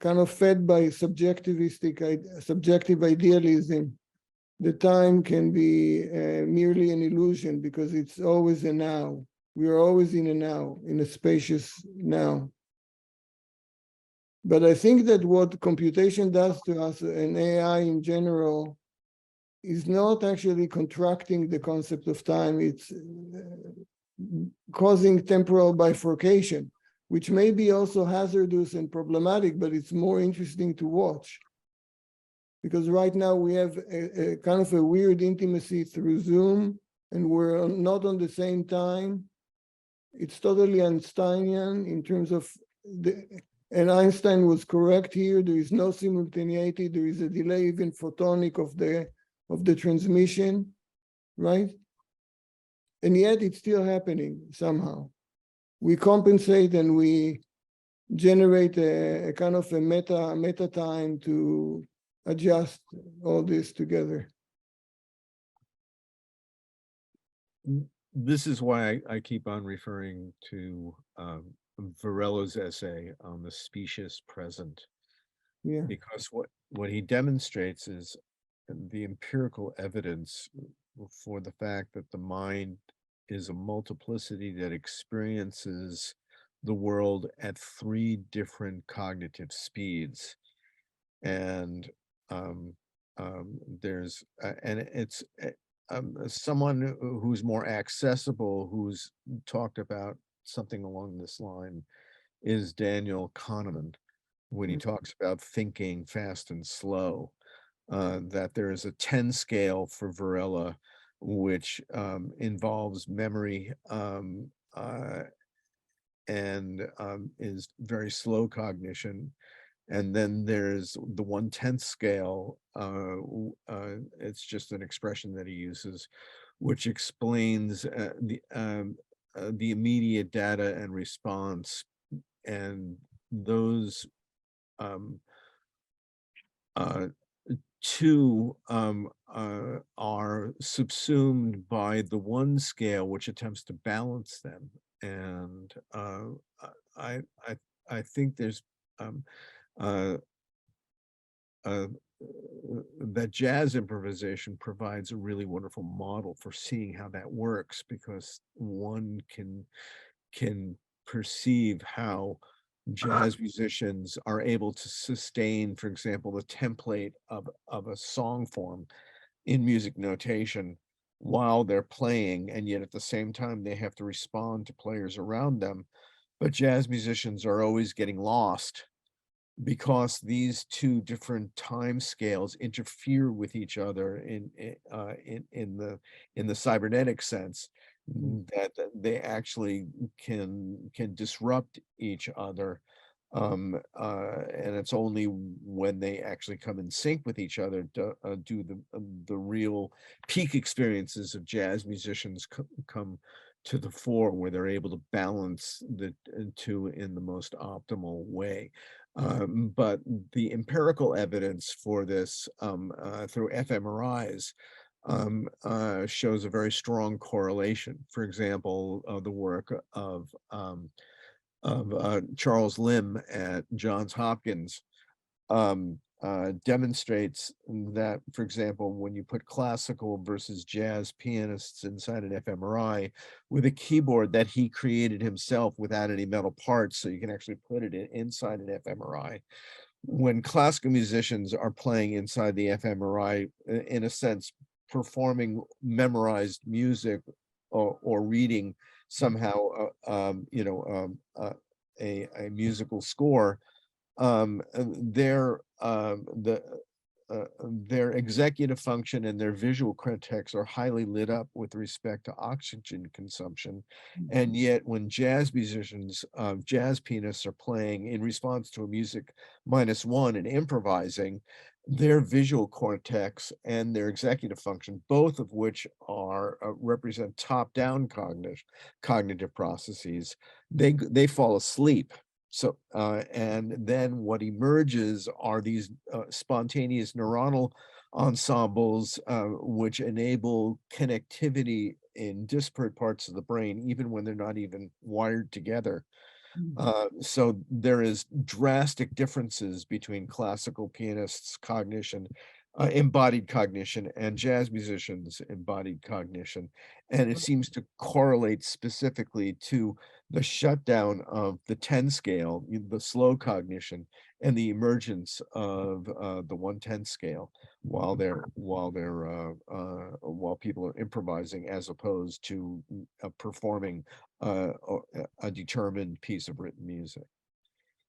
Speaker 1: kind of fed by subjective idealism. The time can be merely an illusion because it's always a now. We are always in a now, in a spacious now. But I think that what computation does to us, and AI in general, is not actually contracting the concept of time. It's causing temporal bifurcation, which may be also hazardous and problematic, but it's more interesting to watch. Because right now we have a kind of a weird intimacy through Zoom, and we're not on the same time. It's totally Einsteinian in terms of and Einstein was correct here. There is no simultaneity. There is a delay, even photonic, of the transmission, right? And yet it's still happening somehow. We compensate and we generate a kind of a meta time to adjust all this together.
Speaker 2: This is why I keep on referring to Varela's essay on the specious present.
Speaker 1: Yeah.
Speaker 2: Because what he demonstrates is the empirical evidence for the fact that the mind is a multiplicity that experiences the world at 3 different cognitive speeds. And there's and it's someone who's more accessible, who's talked about something along this line, is Daniel Kahneman, when he talks about thinking fast and slow, that there is a 10 scale for Varela, which involves memory and is very slow cognition. And then there's the 1/10 scale. It's just an expression that he uses, which explains the immediate data and response, and those two are subsumed by the one scale, which attempts to balance them. And I think there's uh, that jazz improvisation provides a really wonderful model for seeing how that works, because one can perceive how jazz musicians are able to sustain, for example, the template of a song form in music notation while they're playing, and yet at the same time they have to respond to players around them. But jazz musicians are always getting lost because these two different time scales interfere with each other in the cybernetic sense, that they actually can disrupt each other, and it's only when they actually come in sync with each other do the real peak experiences of jazz musicians come to the fore, where they're able to balance the two in the most optimal way. But the empirical evidence for this through fMRIs shows a very strong correlation. For example, the work of Charles Lim at Johns Hopkins demonstrates that, for example, when you put classical versus jazz pianists inside an fMRI with a keyboard that he created himself without any metal parts, so you can actually put it inside an fMRI. When classical musicians are playing inside the fMRI, in a sense, performing memorized music or reading somehow, a musical score, their executive function and their visual cortex are highly lit up with respect to oxygen consumption. And yet when jazz musicians, jazz pianists are playing in response to a music -1 and improvising, their visual cortex and their executive function, both of which are represent top-down cognitive processes, they fall asleep. So, and then what emerges are these spontaneous neuronal ensembles, which enable connectivity in disparate parts of the brain, even when they're not even wired together. So there is drastic differences between classical pianists' cognition, embodied cognition, and jazz musicians' embodied cognition. And it seems to correlate specifically to the shutdown of the 10 scale, the slow cognition, and the emergence of the 110 scale while people are improvising, as opposed to performing a determined piece of written music.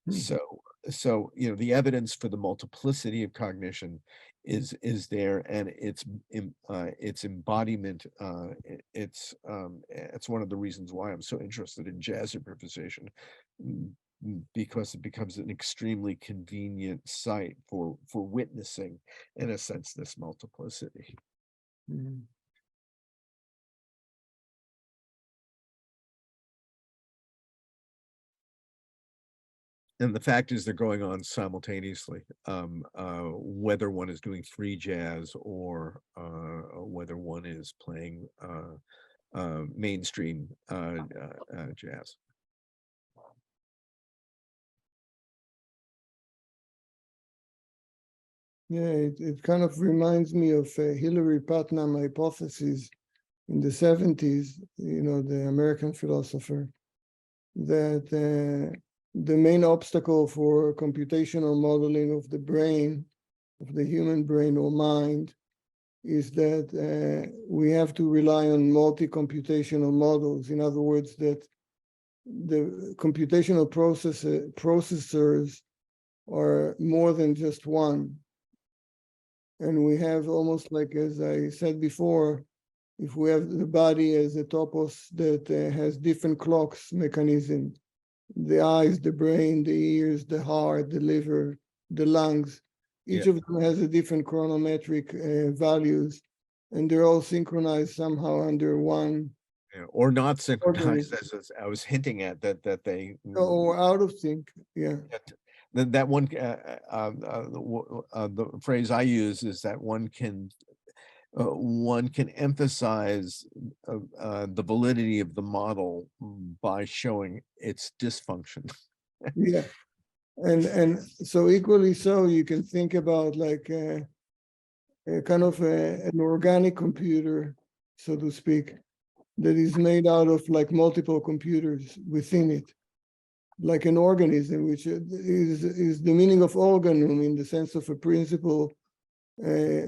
Speaker 2: So the evidence for the multiplicity of cognition is there, and its embodiment. It's one of the reasons why I'm so interested in jazz improvisation, because it becomes an extremely convenient site for witnessing, in a sense, this multiplicity. And the fact is they're going on simultaneously, whether one is doing free jazz or whether one is playing mainstream jazz.
Speaker 1: Yeah, it kind of reminds me of Hilary Putnam hypothesis in the 70s, the American philosopher, that the main obstacle for computational modeling of the brain, of the human brain or mind, is that we have to rely on multi-computational models. In other words, that the computational processors are more than just one. And we have almost like, as I said before, if we have the body as a topos that has different clocks mechanism, the eyes, the brain, the ears, the heart, the liver, the lungs, each of them has a different chronometric values, and they're all synchronized somehow under one.
Speaker 2: Or not synchronized, as I was hinting at, that they
Speaker 1: or out of sync. Yeah.
Speaker 2: that one, the phrase I use is that one can emphasize the validity of the model by showing its dysfunction.
Speaker 1: Yeah, and so equally so, you can think about like a kind of an organic computer, so to speak, that is made out of like multiple computers within it, like an organism, which is the meaning of organum in the sense of a principle,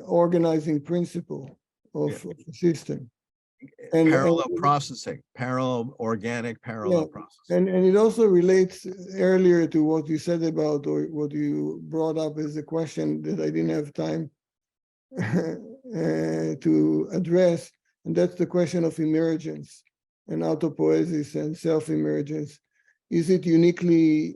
Speaker 1: organizing principle of a system. And
Speaker 2: Processing, organic parallel processing.
Speaker 1: And it also relates earlier to what you said about, or what you brought up as a question that I didn't have time to address, and that's the question of emergence and autopoiesis and self-emergence. Is it uniquely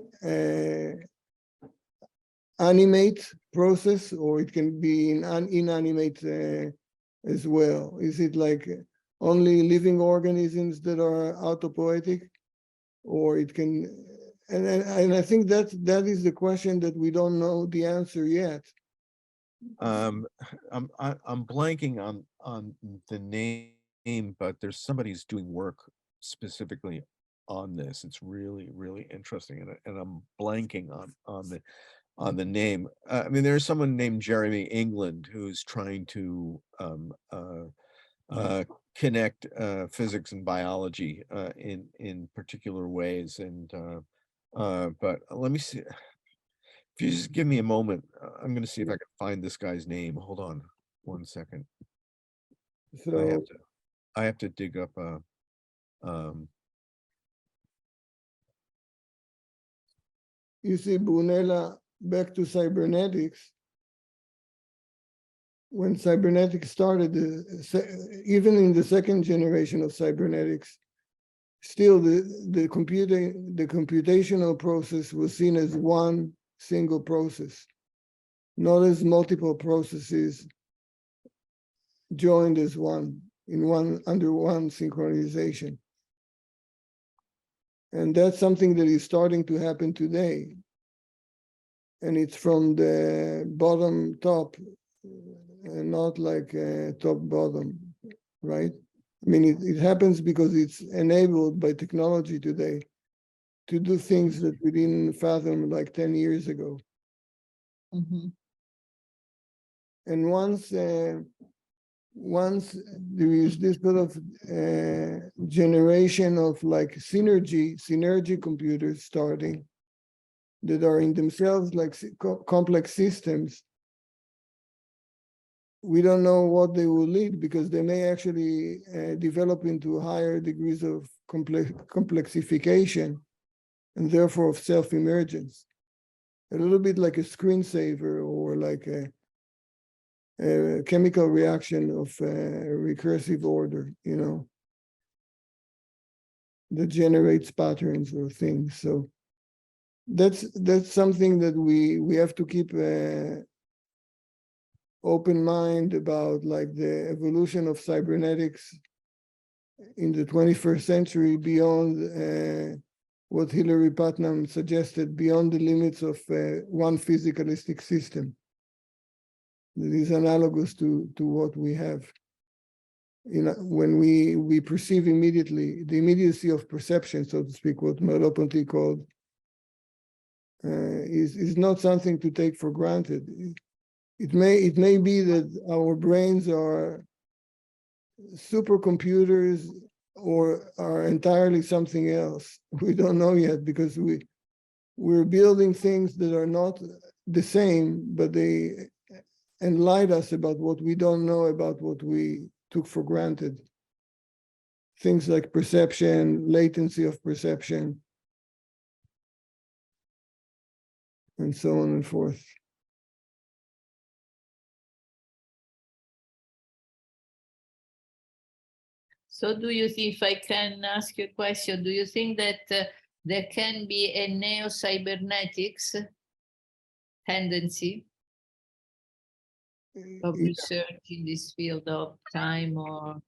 Speaker 1: animate process, or it can be inanimate as well? Is it like only living organisms that are autopoietic, or it can, and I think that is the question that we don't know the answer yet.
Speaker 2: I'm blanking on the name, but there's somebody who's doing work specifically on this. It's really, really interesting, and I'm blanking on the name. I mean, there's someone named Jeremy England who's trying to connect physics and biology in particular ways, and but let me see. If you just give me a moment, I'm going to see if I can find this guy's name. Hold on 1 second.
Speaker 1: So
Speaker 2: I have to dig up
Speaker 1: you see, Brunella, back to cybernetics. When cybernetics started, even in the second generation of cybernetics, still the computational process was seen as one single process, not as multiple processes joined as one under one synchronization. And that's something that is starting to happen today. And it's from the bottom top, and not like top bottom, right? I mean, it happens because it's enabled by technology today to do things that we didn't fathom like 10 years ago.
Speaker 5: Mm-hmm.
Speaker 1: And once there is this sort of generation of like synergy computers starting, that are in themselves like complex systems, we don't know what they will lead, because they may actually develop into higher degrees of complexification, and therefore of self-emergence. A little bit like a screensaver, or like a chemical reaction of recursive order, you know, that generates patterns or things. So that's something that we have to keep open mind about, like the evolution of cybernetics in the 21st century beyond what Hilary Putnam suggested, beyond the limits of one physicalistic system that is analogous to what we have. You know, when we perceive immediately, the immediacy of perception, so to speak, what Merleau-Ponty called, is not something to take for granted. It may be that our brains are supercomputers or are entirely something else. We don't know yet, because we're building things that are not the same, but they enlighten us about what we don't know about what we took for granted. Things like perception, latency of perception, and so on and forth.
Speaker 5: So do you think, if I can ask you a question, do you think that there can be a neo-cybernetics tendency of research in this field of time or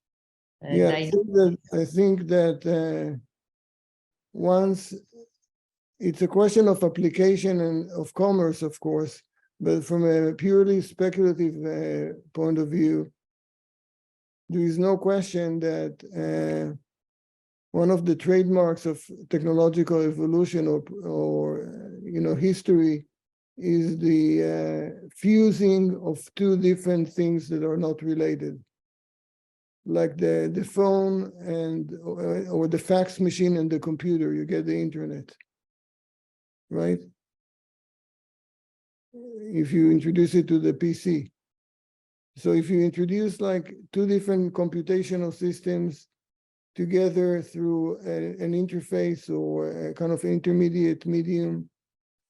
Speaker 1: I think that once it's a question of application and of commerce, of course, but from a purely speculative point of view, there is no question that one of the trademarks of technological evolution or history is the fusing of two different things that are not related, like the phone or the fax machine and the computer. You get the internet, right? If you introduce it to the PC. So if you introduce like two different computational systems together through an interface or a kind of intermediate medium,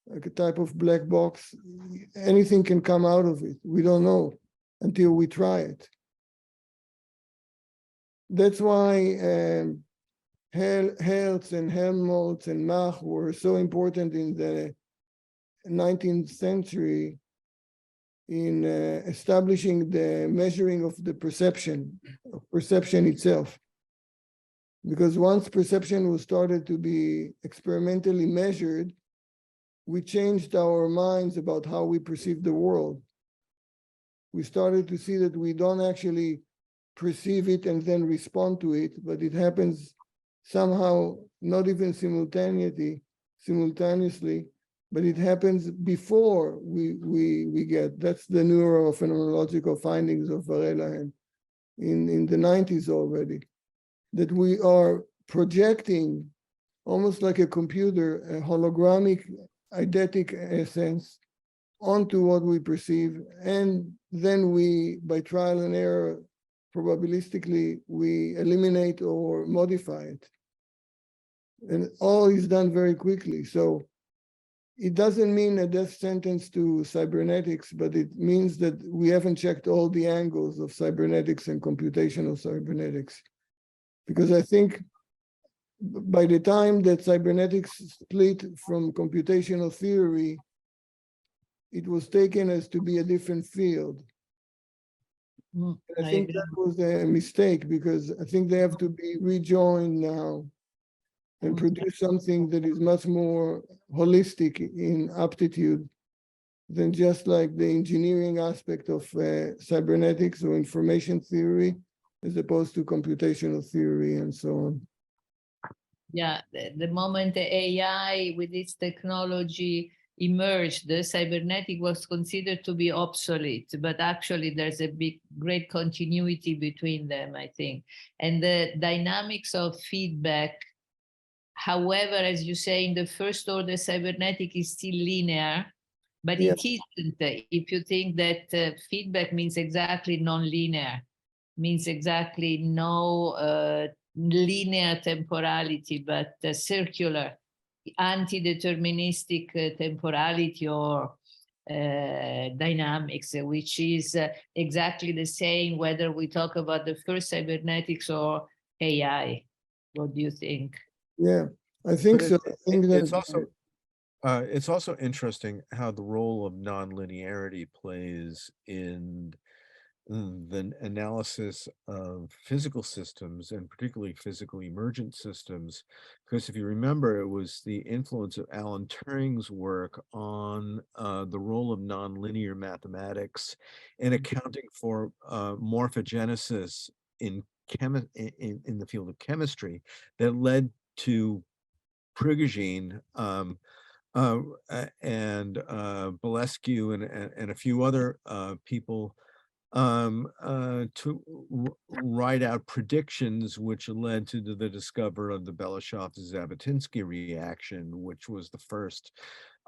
Speaker 1: like a type of black box, anything can come out of it. We don't know until we try it. That's why Hertz and Helmholtz and Mach were so important in the 19th century in establishing the measuring of the perception itself. Because once perception was started to be experimentally measured, we changed our minds about how we perceive the world. We started to see that we don't actually perceive it and then respond to it, but it happens somehow, not even simultaneously, but it happens before we get. That's the neurophenomenological findings of Varela in the 90s already, that we are projecting almost like a computer, a hologramic eidetic essence onto what we perceive, and then we, by trial and error, probabilistically, we eliminate or modify it. And all is done very quickly. So it doesn't mean a death sentence to cybernetics, but it means that we haven't checked all the angles of cybernetics and computational cybernetics. Because I think by the time that cybernetics split from computational theory, it was taken as to be a different field. I think that was a mistake, because I think they have to be rejoined now and produce something that is much more holistic in aptitude than just like the engineering aspect of cybernetics or information theory, as opposed to computational theory and so on.
Speaker 5: Yeah, the moment the AI with its technology emerged, the cybernetic was considered to be obsolete, but actually there's a great continuity between them, I think. And the dynamics of feedback, however, as you say, in the first order, cybernetic is still linear, but it isn't. If you think that feedback means exactly non-linear, means exactly no linear temporality, but circular, anti-deterministic temporality or dynamics, which is exactly the same whether we talk about the first cybernetics or AI. What do you think?
Speaker 1: Yeah, I think so. I think that
Speaker 2: it's also interesting how the role of nonlinearity plays in the analysis of physical systems, and particularly physical emergent systems, because if you remember, it was the influence of Alan Turing's work on the role of nonlinear mathematics in accounting for morphogenesis in the field of chemistry that led to Prigogine and Bolescu and a few other people to write out predictions which led to the discovery of the Belousov-Zhabotinsky reaction, which was the first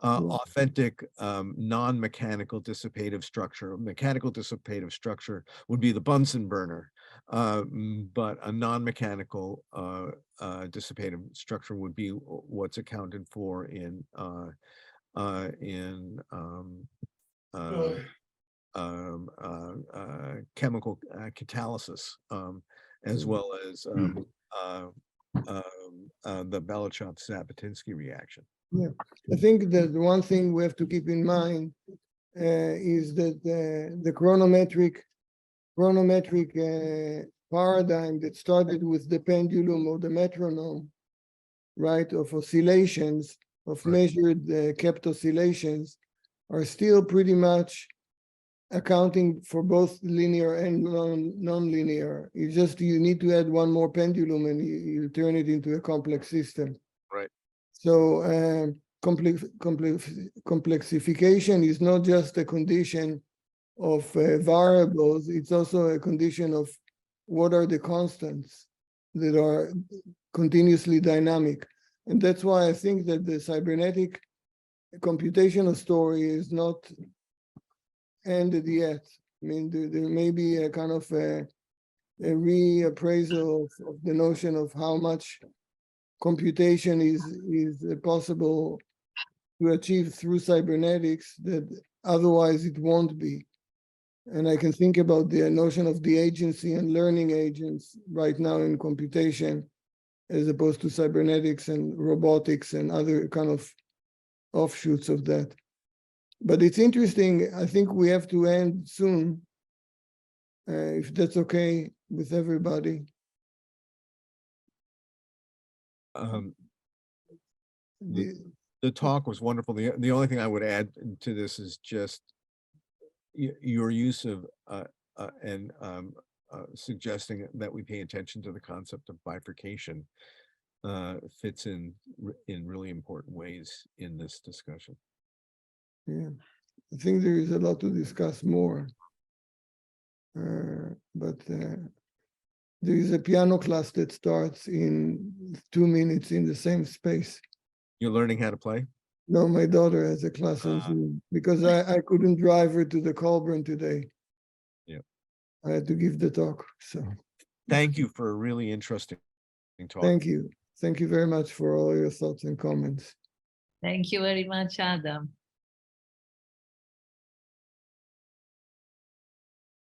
Speaker 2: authentic non-mechanical dissipative structure. Mechanical dissipative structure would be the Bunsen burner, but a non-mechanical dissipative structure would be what's accounted for in chemical catalysis, as well as the Belousov-Zhabotinsky reaction.
Speaker 1: Yeah, I think that one thing we have to keep in mind is that the chronometric paradigm that started with the pendulum or the metronome, right, of oscillations, of
Speaker 2: Right.
Speaker 1: measured kept oscillations are still pretty much accounting for both linear and non-linear. You need to add one more pendulum and you turn it into a complex system.
Speaker 2: Right.
Speaker 1: So complexification is not just a condition of variables, it's also a condition of what are the constants that are continuously dynamic. And that's why I think that the cybernetic computational story is not ended yet. I mean, there may be a kind of a reappraisal of the notion of how much computation is possible to achieve through cybernetics that otherwise it won't be. And I can think about the notion of the agency and learning agents right now in computation, as opposed to cybernetics and robotics and other kind of offshoots of that. But it's interesting. I think we have to end soon, if that's okay with everybody.
Speaker 2: The talk was wonderful. The only thing I would add to this is just your use of suggesting that we pay attention to the concept of bifurcation fits in really important ways in this discussion.
Speaker 1: Yeah, I think there is a lot to discuss more, but there is a piano class that starts in 2 minutes in the same space.
Speaker 2: You're learning how to play?
Speaker 1: No, my daughter has a class on Zoom because I couldn't drive her to the Colburn today.
Speaker 2: Yeah,
Speaker 1: I had to give the talk. So
Speaker 2: thank you for a really interesting talk.
Speaker 1: thank you very much for all your thoughts and comments.
Speaker 5: Thank you very much, Adam.